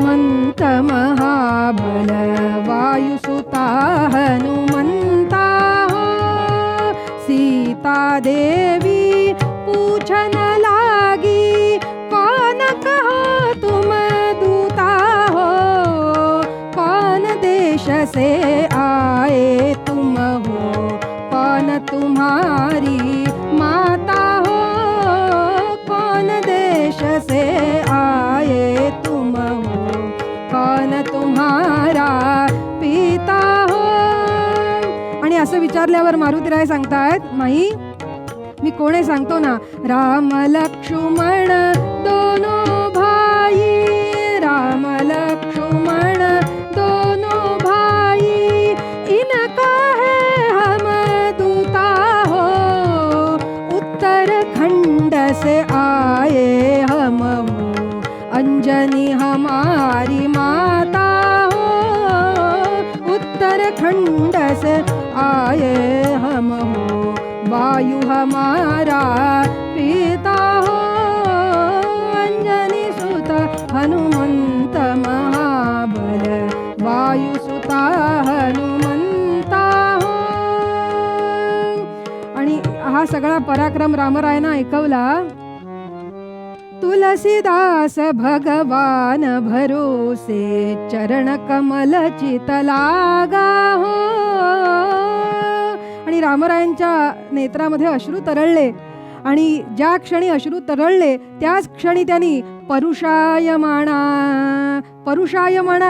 मंत महाबल वायुसुता हनुमंता हो, सीता देवी पूछन लागी, कौन कहो तुम दूता हो, कौन देश से आए तुम हो, कौन तुम्हारी माता हो, कौन देश से आए तुम हो, कौन तुम्हारा पिता हो. आणि असं विचारल्यावर मारुतीराय सांगतायत, माई मी कोण आहे सांगतो ना. राम लक्ष्मण दोनों भाई, राम लक्ष्मण दोनों भाई, इनका है हम दूता हो, उत्तराखंड से आए हम हो, अंजनी हमारी माता हो, उत्तराखंड से आए हम हो, वायु हमारा पिता हो, अंजनी सुत हनुमंत महाबल वायुसुता हनुमंता हो. आणि हा सगळा पराक्रम रामरायानं ऐकवला. तुलसीदास भगवान भरोसे, चरण कमल चित लागा हो. आणि रामरायांच्या नेत्रामध्ये अश्रू तरळले. आणि ज्या क्षणी अश्रू तरळले त्याच क्षणी त्यांनी परुषायमाणा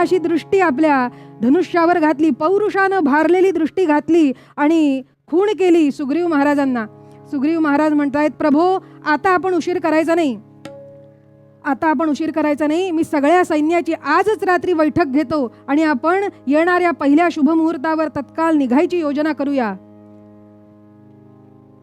अशी दृष्टी आपल्या धनुष्यावर घातली. पौरुषानं भारलेली दृष्टी घातली आणि खूण केली सुग्रीव महाराजांना. सुग्रीव महाराज म्हणतायत, प्रभो आता आपण उशीर करायचा नाही. आता आपण उशीर करायचा नाही. मी सगळ्या सैन्याची आजच रात्री बैठक घेतो आणि आपण येणाऱ्या पहिल्या शुभमुहूर्तावर तत्काळ निघायची योजना करूया.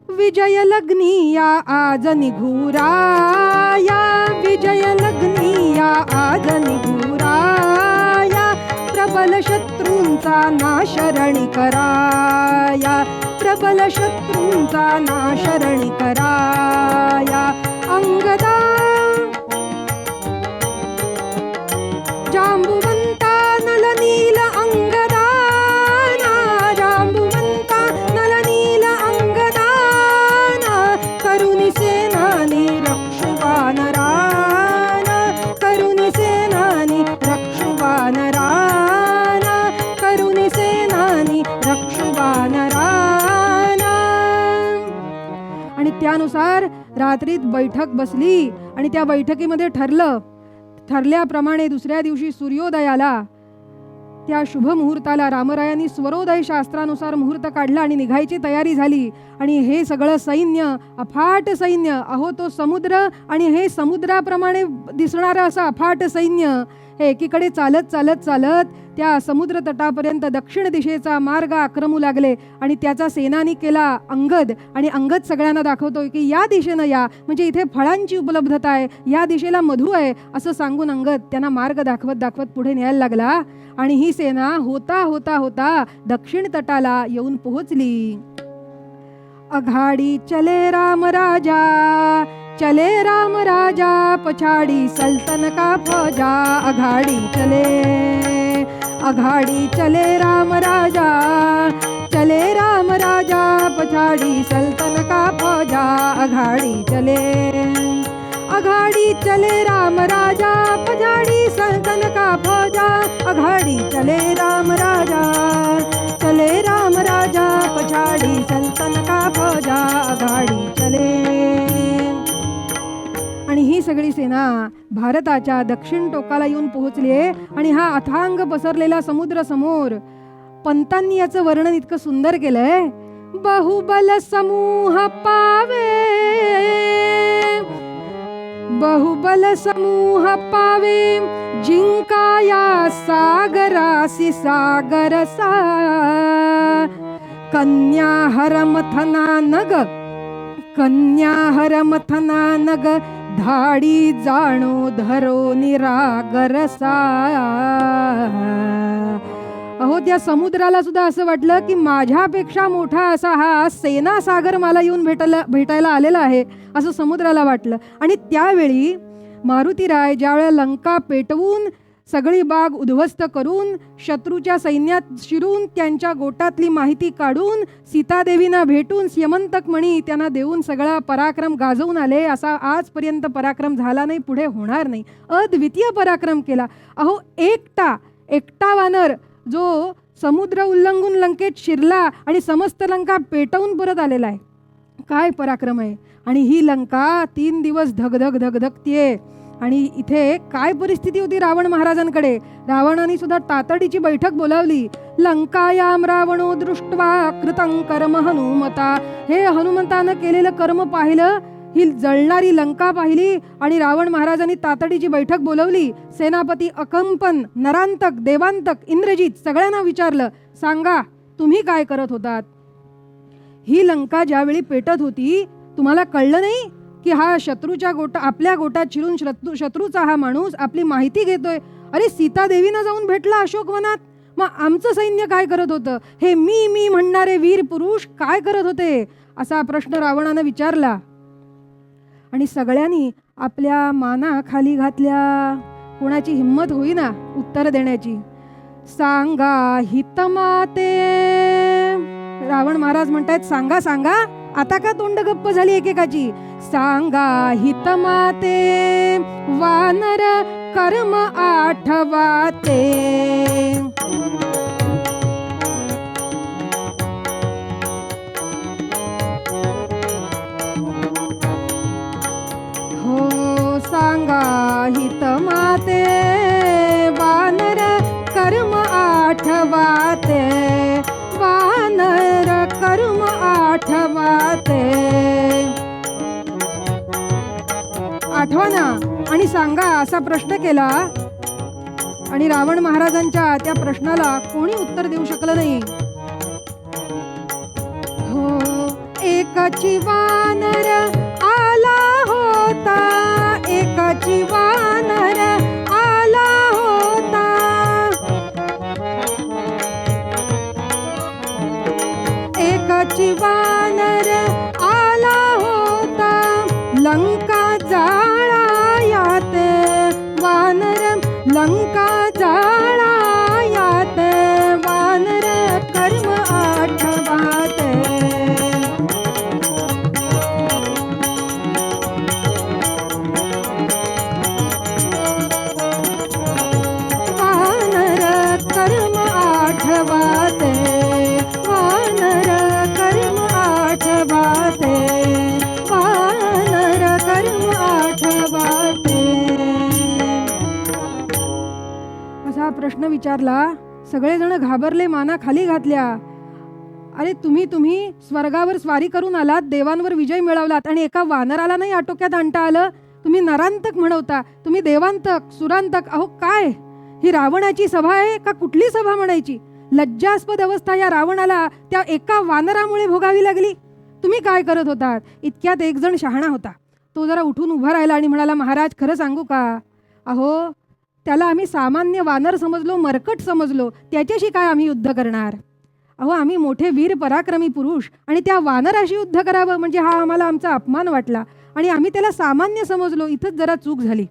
विजय लग्नी या आज निघुराया, विजय लग्नी या आज निघुराया, प्रबल शत्रूंचा नाशरणी कराया, प्रबल शत्रूंचा नाशरणी कराया. अंगदा जांबुवंता नलनील अंगदाना, जांबुवंता नलनील अंगदाना, करुणी सेनानी रक्षुवानराना, करुणी सेनानी रक्षुवानराना, करुणी सेनानी रक्षुवानराना. आणि त्यानुसार रात्रीत बैठक बसली आणि त्या बैठकीमध्ये ठरल्याप्रमाणे दुसऱ्या दिवशी सूर्योदयाला त्या शुभ मुहूर्ताला रामरायांनी स्वरोदय शास्त्रानुसार मुहूर्त काढला आणि निघायची तयारी झाली. आणि हे सगळं सैन्य, अफाट सैन्य, अहो तो समुद्र आणि हे समुद्राप्रमाणे दिसणारं असं अफाट सैन्य हे एकीकडे चालत चालत चालत त्या समुद्र तटापर्यंत दक्षिण दिशेचा मार्ग आक्रमू लागले. आणि त्याचा सेनानी केला अंगद. आणि अंगद सगळ्यांना दाखवतोय की या दिशेनं या, म्हणजे इथे फळांची उपलब्धता आहे, या दिशेला मधु आहे, असं सांगून अंगद त्यांना मार्ग दाखवत दाखवत पुढे न्यायला लागला. आणि ही सेना होता होता होता दक्षिण तटाला येऊन पोहोचली. अघाडी चले राम राजा, चले राम राजा, पछाड़ी सल्तन का फौजा. अघाड़ी चले राम राजा, चले राम राजा, पछाड़ी सल्तन का फौजा. अघाड़ी चले राम राजा, पछाड़ी सल्तन का फौजा. अघाड़ी चले राम राजा, चले राम राजा, पछाड़ी सल्तन का फौजा. अघाड़ी चले. आणि ही सगळी सेना भारताच्या दक्षिण टोकाला येऊन पोहोचली आहे. आणि हा अथांग पसरलेला समुद्र समोर पंतांनी याचं वर्णन इतकं सुंदर केलंय. बहुबल समूह पावे, बहुबल समूह पावे, जिंकाया सागरासी सागरसा. कन्या हरमथना नग, कन्या हरमथना नग, धाडी जाणो धरो निरागरसा. अहो त्या समुद्राला सुद्धा असं वाटलं की माझ्यापेक्षा मोठा असा हा सेना सागर मला येऊन भेटायला आलेला आहे असं समुद्राला वाटलं. आणि त्यावेळी मारुतीराय ज्यावेळेला लंका पेटवून सगळी बाग उद्ध्वस्त करून शत्रूच्या सैन्यात शिरून त्यांच्या गोटातली माहिती काढून सीतादेवींना भेटून स्यमंतक मणी त्यांना देऊन सगळा पराक्रम गाजवून आले. असा आजपर्यंत पराक्रम झाला नाही, पुढे होणार नाही. अद्वितीय पराक्रम केला. अहो एकटा वानर जो समुद्र उल्लंघून लंकेत शिरला आणि समस्त लंका पेटवून परत आलेला आहे. काय पराक्रम आहे. आणि ही लंका 3 दिवस धगधगतीये. आणि इथे काय परिस्थिती होती रावण महाराजांकडे. रावणाने सुद्धा तातडीची बैठक बोलावली. लंकायाम रावणो दृष्ट्वा कृतं कर्म हनुमता. हे हनुमंतानं केलेलं कर्म पाहिलं, ही जळणारी लंका पाहिली आणि रावण महाराजांनी तातडीची बैठक बोलवली. सेनापती अकंपन, नरांतक, देवांतक, इंद्रजित सगळ्यांना विचारलं, सांगा तुम्ही काय करत होतात. ही लंका ज्यावेळी पेटत होती तुम्हाला कळलं नाही की हा शत्रूच्या आपल्या गोटात शिरून शत्रूचा हा माणूस आपली माहिती घेतोय. अरे सीतादेवींना जाऊन भेटला अशोकवनात, मग आमचं सैन्य काय करत होतं. हे मी म्हणणारे वीर पुरुष काय करत होते असा प्रश्न रावणानं विचारला. आणि सगळ्यांनी आपल्या माना खाली घातल्या. कोणाची हिंमत होईना उत्तर देण्याची. सांगा हितमाते. रावण महाराज म्हणतायत सांगा सांगा. आता का तोंड गप्प झाली एकेकाची. सांगा हितमाते, वानर कर्म आठवाते. हो सांगा हितमाते, वानर कर्म आठवाते. वानर कर्म आठवाते. पाठवा ना आणि सांगा असा प्रश्न केला. आणि रावण महाराजांच्या त्या प्रश्नाला कोणी उत्तर देऊ शकलं नाही. हो, एकाची वानर आला होता, एकाची वानर आला होता, एकाची वानर आला होता, लंका जाळायात वानर, लंका जाळायात वानर कर्म आठवात. वानर कर्म आठवात, वानर कर्म आठवात, वानर कर्म आठवात. असा प्रश्न विचारला. सगळेजण घाबरले, माना खाली घातल्या. अरे तुम्ही स्वर्गावर स्वारी करून आलात, देवांवर विजय मिळवलात आणि एका वानराला नाही आटोक्यात आणता आलं. तुम्ही नरांतक म्हणवता, तुम्ही देवांतक सुरांतक. अहो काय ही रावणाची सभा आहे का कुठली सभा म्हणायची? लज्जास्पद अवस्था या रावणाला त्या एका वानरामुळे भोगावी लागली. तुम्ही काय करत होतात? इतक्यात एक जण शहाणा होता. तो जरा उठून उभा राहिला आणि म्हणाला, महाराज खरं सांगू का? अहो त्याला आम्ही सामान्य वानर समजलो, मरकट समजलो, त्याच्याशी काय आम्ही युद्ध करणार? अहो आम्ही मोठे वीर पराक्रमी पुरुष आणि त्या वानराशी युद्ध करावं म्हणजे हा आम्हाला आमचा अपमान वाटला आणि आम्ही त्याला सामान्य समजलो. इथंच जरा चूक झाली.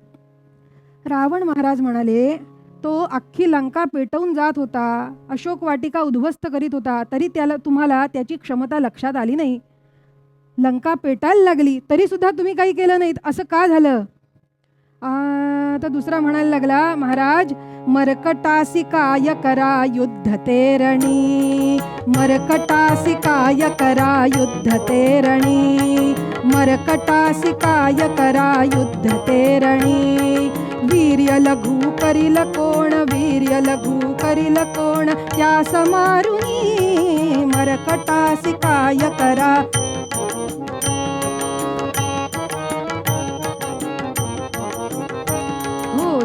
रावण महाराज म्हणाले, तो अख्खी लंका पेटवून जात होता, अशोक वाटिका उद्ध्वस्त करीत होता, तरी तुम्हाला त्याची क्षमता लक्षात आली नाही. लंका पेटायला लागली तरी सुद्धा तुम्ही काही केलं नाहीत. असं का झालं? तर दुसरा म्हणायला लागला, महाराज मरकटासी काय करा युद्ध तेरणी, मरकटासी काय करा युद्ध तेरणी, मरकटासी काय करा युद्ध तेरणी. वीर्य लघु करील कोण, वीर्य लघु करील कोण, त्या समारुनी मरकटासी काय करा.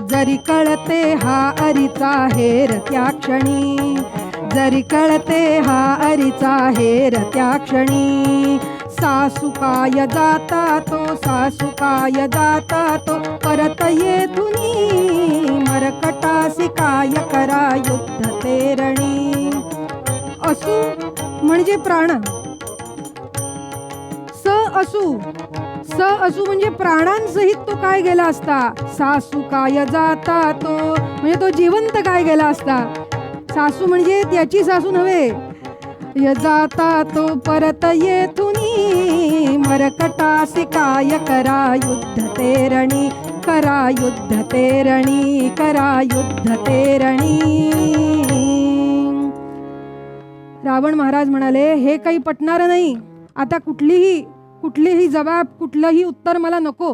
जरी कळते हा अरीचा हेर त्या क्षणी, जरी कळते हा अरीचा हेर त्या क्षणी. सासू काय जाता तो, सासू काय जाता तो, परत येथुनी मरकटासी काय करा युद्ध तेरणी. असू म्हणजे प्राण, असू असू म्हणजे प्राणांसहित तो काय गेला असता. सासू काय जाता तो म्हणजे तो जिवंत काय गेला असता. सासू म्हणजे त्याची सासू नव्हे. जाता तो परत येथुनी मरकटासी काय करा युद्ध तेरणी, करा युद्ध तेरणी, करा युद्ध तेरणी. रावण महाराज म्हणाले, हे काही पटणार नाही. आता कुठलीही जबाब, कुठलंही उत्तर मला नको.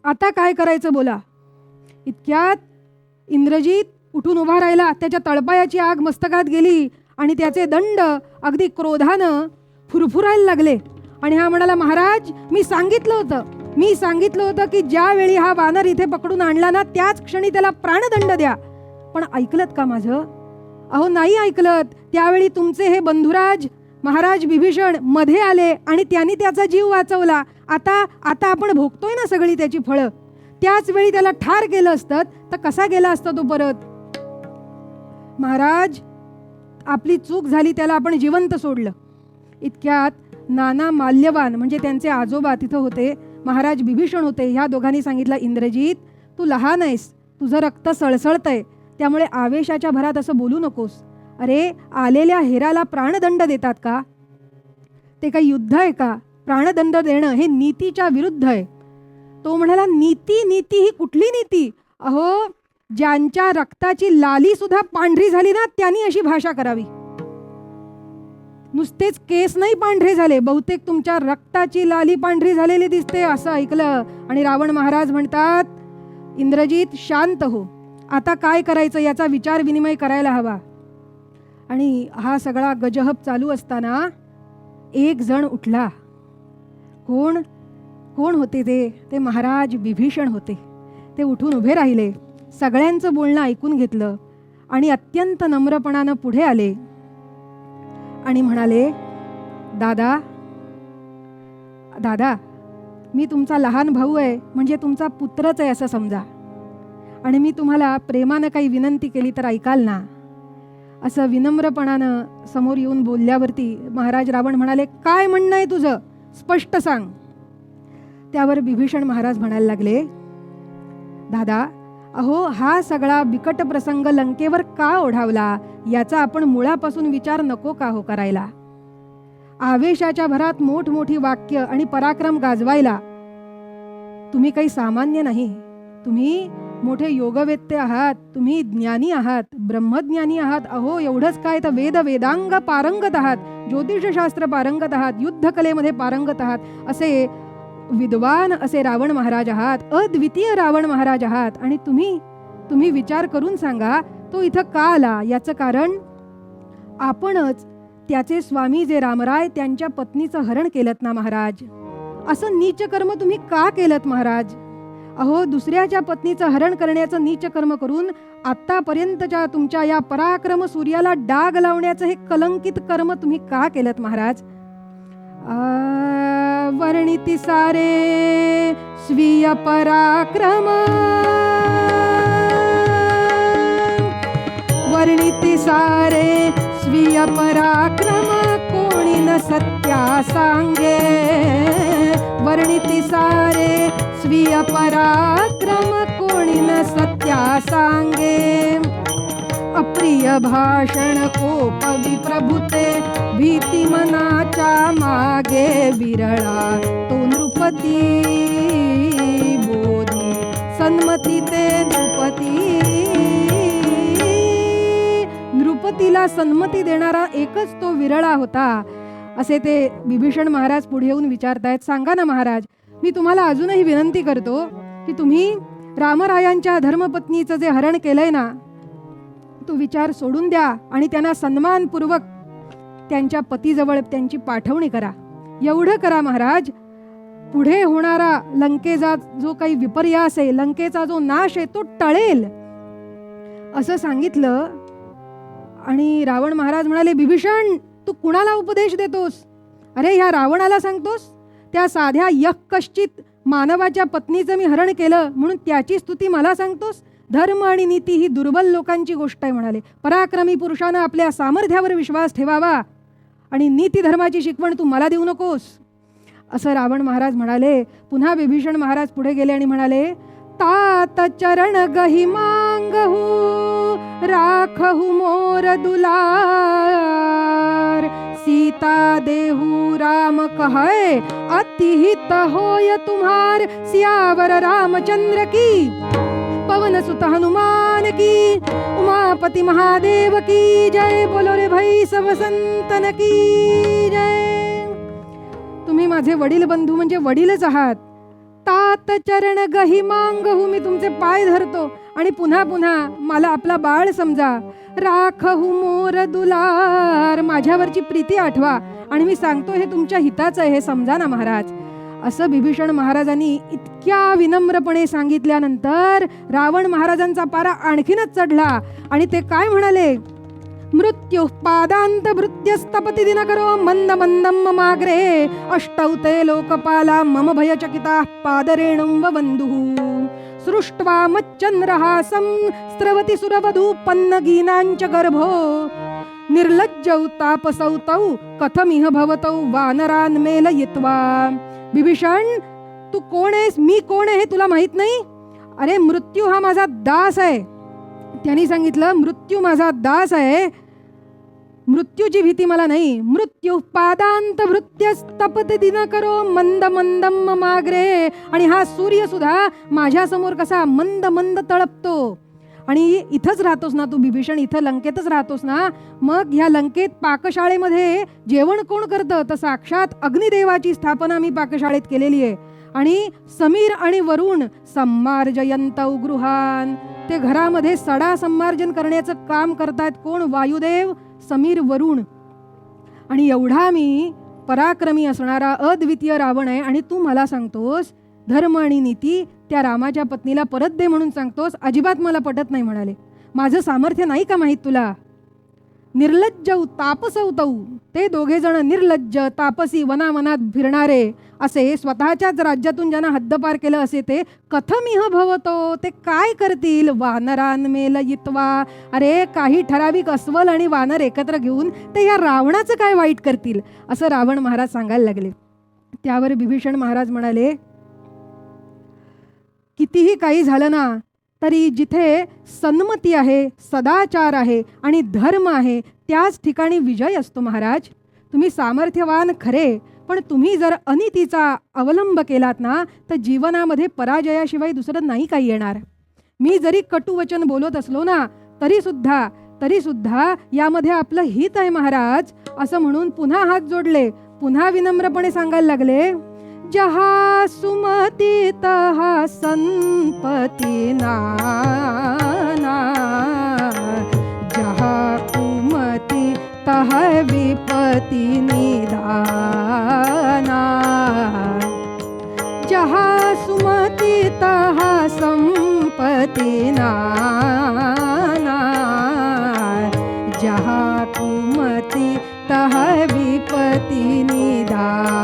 आता काय करायचं बोला. इतक्यात इंद्रजित उठून उभा राहिला. त्याच्या तळपायाची आग मस्तकात गेली आणि त्याचे दंड अगदी क्रोधानं फुरफुरायला लागले. आणि हा म्हणाला, महाराज मी सांगितलं होतं की ज्यावेळी हा वानर इथे पकडून आणला ना त्याच क्षणी त्याला प्राणदंड द्या. पण ऐकलत का माझं? अहो नाही ऐकलत. त्यावेळी तुमचे हे बंधुराज महाराज विभीषण मध्ये आले आणि त्यांनी त्याचा जीव वाचवला. आता आपण भोगतोय ना सगळी त्याची फळं. त्याच वेळी त्याला ठार केलं असतं तर कसा गेला असता तो परत? महाराज आपली चूक झाली, त्याला आपण जिवंत सोडलं. इतक्यात नाना माल्यवान म्हणजे त्यांचे आजोबा तिथं होते, महाराज विभीषण होते. ह्या दोघांनी सांगितलं, इंद्रजित तू लहान आहेस, तुझं रक्त सळसळतंय, त्यामुळे आवेशाच्या भरात असं बोलू नकोस. अरे आलेल्या हेराला प्राणदंड देतात का? ते काही युद्ध आहे का? प्राणदंड देणं हे नीतीच्या विरुद्ध आहे. तो म्हणाला, नीती ही कुठली नीती? अहो ज्यांच्या रक्ताची लाली सुद्धा पांढरी झाली ना त्यांनी अशी भाषा करावी. नुसतेच केस नाही पांढरे झाले, बहुतेक तुमच्या रक्ताची लाली पांढरी झालेली दिसते असं ऐकलं. आणि रावण महाराज म्हणतात, इंद्रजित शांत हो, आता काय करायचं याचा विचार विनिमय करायला हवा. आणि हा सगळा गजहब चालू असताना एक जण उठला. कोण? कोण होते ते महाराज विभीषण होते. ते उठून उभे राहिले, सगळ्यांचं बोलणं ऐकून घेतलं आणि अत्यंत नम्रपणानं पुढे आले आणि म्हणाले, दादा दादा, मी तुमचा लहान भाऊ आहे, म्हणजे तुमचा पुत्रच आहे असं समजा, आणि मी तुम्हाला प्रेमानं काही विनंती केली तर ऐकाल ना? असं विनम्रपणानं समोर येऊन बोलल्यावरती महाराज रावण म्हणाले, काय म्हणणं आहे तुझं, स्पष्ट सांग. त्यावर विभीषण महाराज म्हणायला लागले, दादा, अहो हा सगळा बिकट प्रसंग लंकेवर का ओढावला याचा आपण मुळापासून विचार नको का हो करायला? आवेशाच्या भरात मोठमोठी वाक्य आणि पराक्रम गाजवायला तुम्ही काही सामान्य नाही. तुम्ही मोठे योगवेत्ते आहात, तुम्ही ज्ञानी आहात, ब्रह्मज्ञानी आहात. अहो एवढंच काय तर वेदांग पारंगत आहात, ज्योतिषशास्त्र पारंगत आहात, युद्धकलेमध्ये पारंगत आहात. असे विद्वान असे रावण महाराज आहात, अद्वितीय रावण महाराज आहात. आणि तुम्ही विचार करून सांगा, तो इथं का आला? याचं कारण आपणच त्याचे स्वामी जे रामराय त्यांच्या पत्नीचं हरण केलत ना महाराज. असं नीच कर्म तुम्ही का केलत महाराज? अहो दुसऱ्याच्या पत्नीचं हरण करण्याचं नीच कर्म करून आतापर्यंतच्या तुमच्या या पराक्रम सूर्याला डाग लावण्याचं हे कलंकित कर्म तुम्ही का केलत महाराज? वर्णिती सारे स्वीय पराक्रम, वर्णिती सारे स्वीय पराक्रम, कोणी न सत्या सांगे. वर्णिती सारे स्वीय पराक्रम, कोणी न सत्या सांगे. अप्रिय भाषण कोप विप्रभुते, भीती मनाच्या मागे विरळा. तो नृपती बोधी सन्मती ते नृपती. नृपतीला सन्मती देणारा एकच तो विरळा होता, असे ते विभीषण महाराज पुढे येऊन विचारतायत. सांगा ना महाराज, मी तुम्हाला अजूनही विनंती करतो की तुम्ही रामरायांच्या धर्मपत्नीचं जे हरण केलंय ना, तो विचार सोडून द्या आणि त्यांना सन्मानपूर्वक त्यांच्या पतीजवळ त्यांची पाठवणी करा. एवढं करा महाराज, पुढे होणारा लंकेचा जो काही विपर्यास आहे, लंकेचा जो नाश आहे, तो टळेल असं सांगितलं. आणि रावण महाराज म्हणाले, विभीषण तू कुणाला उपदेश देतोस? अरे ह्या रावणाला सांगतोस? त्या साध्या यक्कश्चित मानवाच्या पत्नीचं मी हरण केलं म्हणून त्याची स्तुती मला सांगतोस? धर्म आणि नीती ही दुर्बल लोकांची गोष्ट आहे म्हणाले. पराक्रमी पुरुषानं आपल्या सामर्थ्यावर विश्वास ठेवावा आणि नीती धर्माची शिकवण तू मला देऊ नकोस, असं रावण महाराज म्हणाले. पुन्हा विभीषण महाराज पुढे गेले आणि म्हणाले, तात चरण गही मांगहू, राखहू मोर दुलार. सीता देहू राम कहय, अतिहित होय तुम्हार. सियावर रामचंद्र की, पवन सुत हनुमान की, उमापति महादेव की जय. बोलो रे भाई सब संतन की जय. तुम्ही माझे वडील बंधू म्हणजे वडीलच आहात. तात चरण गही मांगहू, मी तुमचे पाय धरतो आणि पुन्हा पुन्हा मला आपला बाळ समजा. राखहू मोर दुलार, माझ्यावरची प्रीती आठवा आणि मी सांगतो हे तुमच्या हिताचं आहे हे समजा ना महाराज. असं विभीषण महाराजांनी इतक्या विनम्रपणे सांगितल्यानंतर रावण महाराजांचा पारा आणखीनच चढला आणि ते काय म्हणाले, मृत्यू पादांत भृत्यस्तपती दिनकरो मंद मंदम ममाग्रे. अष्टौते लोकपाला मम भयचकिता पादरेणुं ववन्दुः. सृष्ट्वा मच्चन्द्रहासं स्रवति सुरवधू पन्नगीनांच गर्भो. निर्लज्जौ तापसौतौ कथमिह भवतौ वानरान् मेलयित्वा. विभीषण तू कोण आहेस, मी कोण आहे हे तुला माहित नाही? अरे मृत्यू हा माझा दास आहे. त्यांनी सांगितलं, मृत्यू माझा दास आहे, मृत्यूची भीती मला नाही. मृत्यू पादांत भृत्यस्तपते दिनकरो मंद मंदम ममाग्रे. आणि हा सूर्य सुद्धा माझ्या समोर कसा मंद मंद तळपतो. आणि इथंच राहतोस ना तू विभीषण, इथं लंकेतच राहतोस ना, मग ह्या लंकेत पाकशाळेमध्ये जेवण कोण करतं? तर साक्षात अग्निदेवाची स्थापना मी पाकशाळेत केलेली आहे. आणि समीर आणि वरुण सम्मार्जयन्तौ गृहान, ते घरामध्ये सडा सम्मार्जन करण्याचं काम करतात. कोण? वायुदेव, समीर, वरुण. आणि एवढा मी पराक्रमी असणारा अद्वितीय रावण आहे आणि तू मला सांगतोस धर्म आणि नीती त्या रामाच्या पत्नीला परत दे म्हणून सांगतोस. अजिबात मला पटत नाही म्हणाले. माझं सामर्थ्य नाही का माहीत तुला? निर्लज्ज तापसौतौ, ते दोघे जण निर्लज्ज तापसी वनावनात फिरणारे असे स्वतःच्याच राज्यातून ज्यांना हद्दपार केलं असे ते कथमिह भवतो, ते काय करतील? वानरान मेलयित्वा, अरे काही ठराविक अस्वल आणि वानर एकत्र घेऊन ते या रावणाचं काय वाईट करतील असं रावण महाराज सांगायला लागले. त्यावर बिभीषण महाराज म्हणाले, कितीही काही झालं ना तरी जिथे सन्मती आहे, सदाचार आहे आणि धर्म आहे त्याच ठिकाणी विजय असतो महाराज. तुम्ही सामर्थ्यवान खरे, पण तुम्ही जर अनितीचा अवलंब केलात ना तर जीवनामध्ये पराजयाशिवाय दुसरं नाही काही येणार. मी जरी कटुवचन बोलत असलो ना तरी सुद्धा यामध्ये आपलं हित आहे महाराज असं म्हणून पुन्हा हात जोडले. पुन्हा विनम्रपणे सांगायला लागले, जहा सुमती तहा संपत्ती नाना, जहा कुमती तहा विपत्ती निदाना, जहा सुमती तहा संपत्ती नाना, जहा कुमती तहा विपत्ती निदाना,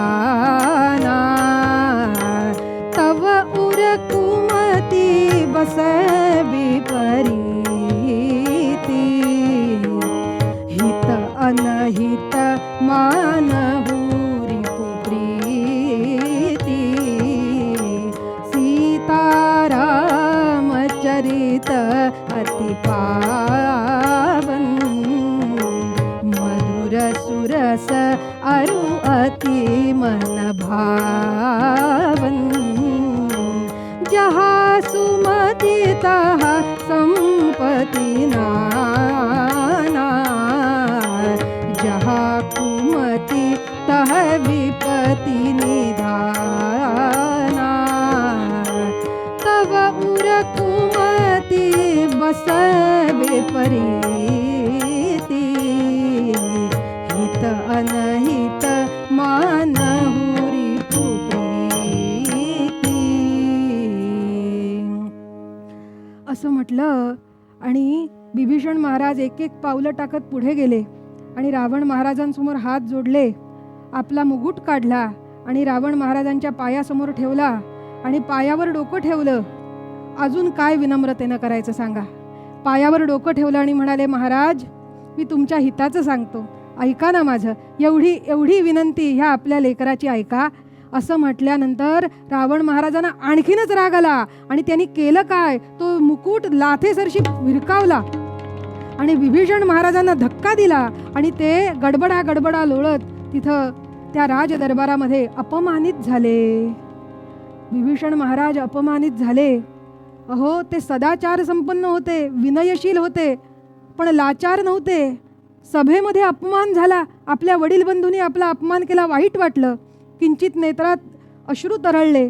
तव उर कुमती बस विपरीती, हित अनहित मानहुरी प्रीती, सीताराम चरित अति पावन, मधुर सुरस अरु अति मन भावन, जहा सुमति तहा संपत्ति नाना, जहा कुमति तहा विपत्ति निदाना, तव उर कुमति बस विपरीती, हित अनहित मानहुरी प्रीती. असं म्हटलं आणि बिभीषण महाराज एक एक पावलं टाकत पुढे गेले आणि रावण महाराजांसमोर हात जोडले. आपला मुकुट काढला आणि रावण महाराजांच्या पायासमोर ठेवला आणि पायावर डोकं ठेवलं. अजून काय विनम्रतेनं करायचं सांगा? पायावर डोकं ठेवलं आणि म्हणाले, महाराज मी तुमच्या हिताचं सांगतो, ऐका ना माझं, एवढी विनंती ह्या आपल्या लेकराची ऐका. असं म्हटल्यानंतर रावण महाराजांना आणखीनच राग आला आणि त्यांनी केलं काय, तो मुकुट लाथेसरशी भिरकावला आणि विभीषण महाराजांना धक्का दिला आणि ते गडबडा लोळत तिथं त्या राजदरबारामध्ये अपमानित झाले. विभीषण महाराज अपमानित झाले. अहो, ते सदाचार संपन्न होते, विनयशील होते, पण लाचार नव्हते. सभेमध्ये अपमान झाला, आपल्या वडील बंधूंनी आपला अपमान केला, वाईट वाटलं. किंचित नेत्रात अश्रू तरळले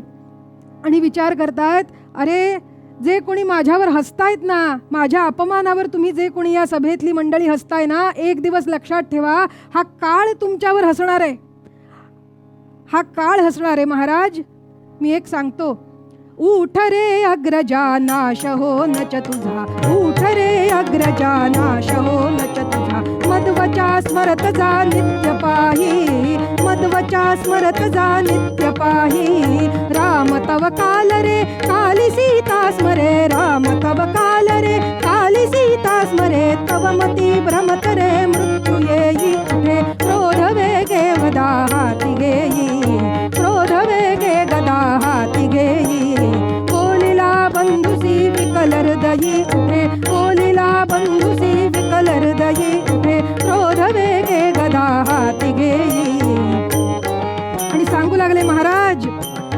आणि विचार करतायत, अरे जे कोणी माझ्यावर हसतायत ना, माझ्या अपमानावर तुम्ही जे कोणी या सभेतली मंडळी हसताय ना, एक दिवस लक्षात ठेवा, हा काळ तुमच्यावर हसणार आहे, हा काळ हसणार आहे. महाराज मी एक सांगतो, उठ रे अग्रजा नाश हो नच तुझा, उठ रे अग्रजा नाश हो नच तुझा, मध्वचा स्मरत जा नित्य पाही, मध्वचा स्मरत जा नित्य पाही, राम तव काल रे काली सीता स्मरे, राम तव काल रे काली सीता स्मरे, तव मती भ्रमत रे मृत्यू येई कुठे, क्रोध वेगे गदा हाती घेई, क्रोध वेगे गदा हाती घेई, कोलिला बंधुसी विकल हृदयी उठे, कोलिला बंधुसी विकल हृदयी उठे, क्रोध वेगे गदा हाती घेई. आणि सांगू लागले, महाराज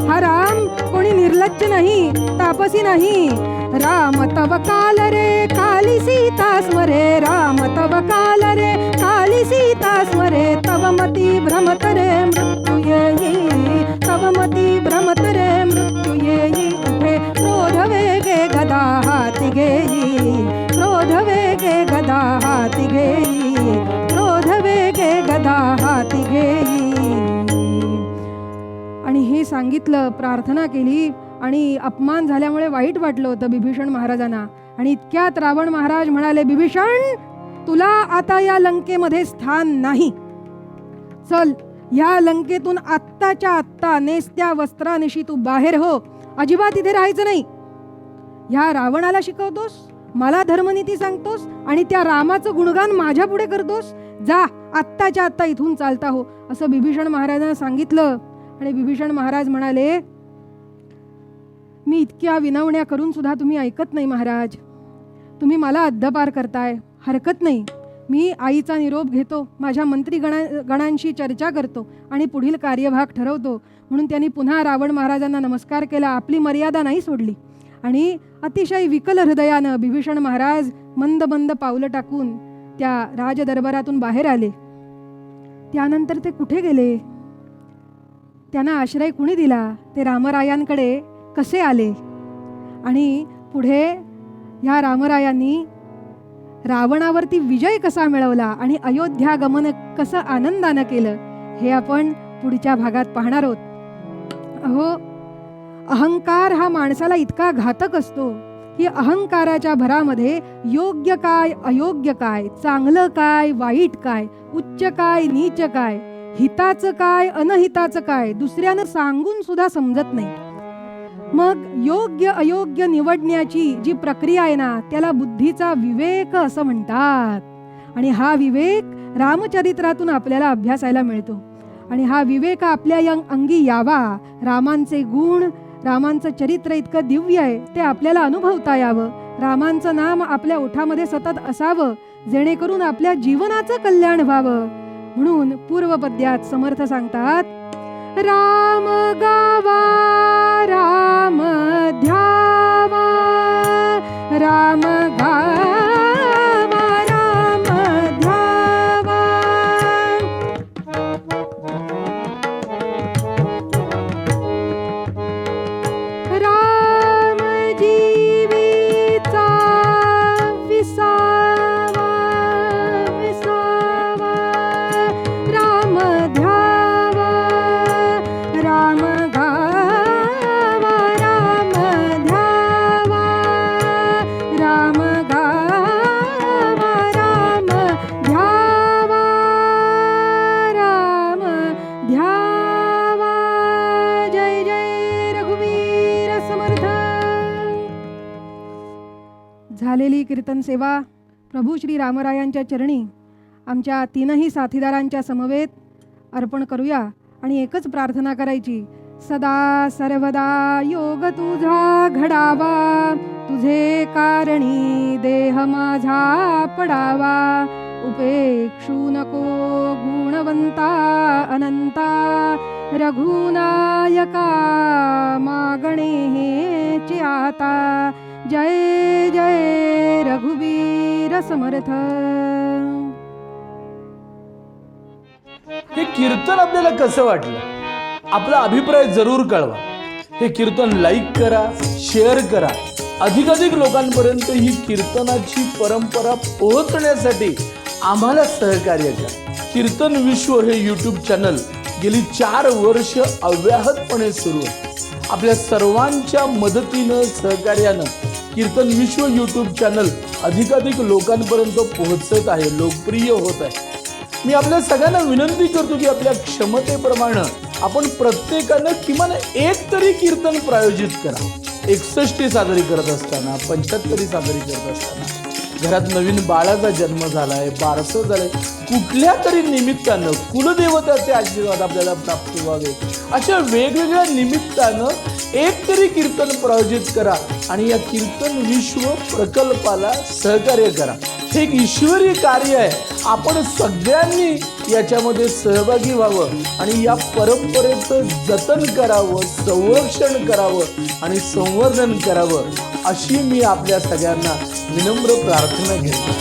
हा राम कोणी निर्लज्ज नाही, तापसी नाही. राम तव काल रे काली सीता स्मरे, राम तव काल रे काली सीता स्मरे, तव मती भ्रमत रे मृत्यू येई, तव मती भ्रमत रे मृत्यू येई उठे, क्रोध वेगे गदा हाती घेई, क्रोध वेगे गदा हाती घेई, क्रोध वेगे गदा हाती घेई. सांगितलं, प्रार्थना केली आणि अपमान झाल्यामुळे वाईट वाटलं होतं बिभीषण महाराजांना. आणि इतक्यात रावण महाराज म्हणाले, बिभीषण, तुला आता या लंकेमध्ये स्थान नाही. चल, या लंकेतून आत्ताच्या आत्ता नेसत्या वस्त्रानिशी तू बाहेर हो. अजिबात इथे राहायचं नाही. ह्या रावणाला शिकवतोस, मला धर्मनीती सांगतोस आणि त्या रामाचं गुणगान माझ्या पुढे करतोस. जा, आत्ताच्या आत्ता इथून चालता हो, असं बिभीषण महाराजांना सांगितलं. आणि बिभीषण महाराज म्हणाले, मी इतक्या विनवण्या करून सुद्धा तुम्ही ऐकत नाही महाराज. तुम्ही मला हद्दपार करताय. हरकत नाही, मी आईचा निरोप घेतो, माझ्या गणांशी चर्चा करतो आणि पुढील कार्यभाग ठरवतो. म्हणून त्यांनी पुन्हा रावण महाराजांना नमस्कार केला. आपली मर्यादा नाही सोडली. आणि अतिशय विकल हृदयानं बिभीषण महाराज मंद मंद पावलं टाकून त्या राजदरबारातून बाहेर आले. त्यानंतर ते कुठे गेले, त्यांना आश्रय कुणी दिला, ते रामरायांकडे कसे आले आणि पुढे ह्या रामरायांनी रावणावरती विजय कसा मिळवला आणि अयोध्या गमन कसं आनंदानं केलं, हे आपण पुढच्या भागात पाहणार आहोत. अहो, अहंकार हा माणसाला इतका घातक असतो की अहंकाराच्या भरामध्ये योग्य काय, अयोग्य काय, चांगलं काय, वाईट काय, उच्च काय, नीच काय, हिताचं काय, अनहिताचं काय, दुसऱ्यानं सांगून सुद्धा समजत नाही. मग योग्य अयोग्य निवडण्याची जी प्रक्रिया आहे ना, त्याला बुद्धीचा विवेक असं म्हणतात. आणि हा विवेक रामचरित्रातून आपल्याला अभ्यासायला मिळतो. आणि हा विवेक आपल्या अंगी यावा, रामांचे गुण, रामांचं चरित्र इतकं दिव्य आहे ते आपल्याला अनुभवता यावं, रामांचं नाम आपल्या ओठामध्ये सतत असावं, जेणेकरून आपल्या जीवनाचं कल्याण व्हावं. म्हणून पूर्वपद्यात समर्थ सांगतात, राम गावा, राम ध्यावा, राम गावा, राम ध्यावा. राम जीवीचा विसावा, विसावा, राम ध्यावा, राम गावा, राम ध्यावा, राम गावा, राम ध्यावा, राम ध्यावा. जय जय रघुवीर समर्थ. झालेली कीर्तन सेवा प्रभू श्री रामरायांच्या चरणी आमच्या तीनही साथीदारांच्या समवेत अर्पण करूया आणि एकच प्रार्थना करायची, सदा सर्वदा योग तुझा घडावा, तुझे कारणी देह माझा पडावा, उपेक्षू नको गुणवंता अनंता, रघुनायका मागणे हेची आता. जय जय रघुवीर समर्थ. हे कीर्तन आपल्याला कसं वाटलं, आपला अभिप्राय जरूर कळवा. हे कीर्तन लाईक करा, शेअर करा. अधिकाधिक लोकांपर्यंत ही कीर्तनाची परंपरा पोहोचण्यासाठी आम्हाला सहकार्य करा. कीर्तन विश्व हे यूट्यूब चॅनल गेली 4 वर्ष अव्याहतपणे सुरू आहे. आपल्या सर्वांच्या मदतीनं, सहकार्यानं कीर्तन विश्व यूट्यूब चॅनल अधिकाधिक लोकांपर्यंत पोहोचत आहे, लोकप्रिय होत आहे. मी आपल्या सगळ्यांना विनंती करतो की आपल्या क्षमतेप्रमाणे आपण प्रत्येकानं किमान एक तरी कीर्तन प्रायोजित करा. 61 साजरी करत असताना, 75 साजरी करत असताना, घरात नवीन बाळाचा जन्म झालाय, बारसं झालंय, कुठल्या तरी निमित्तानं कुलदेवताचे आशीर्वाद आपल्याला प्राप्त व्हावे, अशा वेगवेगळ्या निमित्तानं एक तरी कीर्तन प्रायोजित करा आणि या कीर्तन विश्व प्रकल्पाला सहकार्य करा. हे एक ईश्वरी कार्य आहे. आपण सगळ्यांनी याच्यामध्ये सहभागी व्हावं आणि या परंपरेचं जतन करावं, संरक्षण करावं आणि संवर्धन करावं, अशी मी आपल्या सगळ्यांना विनम्र प्रार्थना घेतो.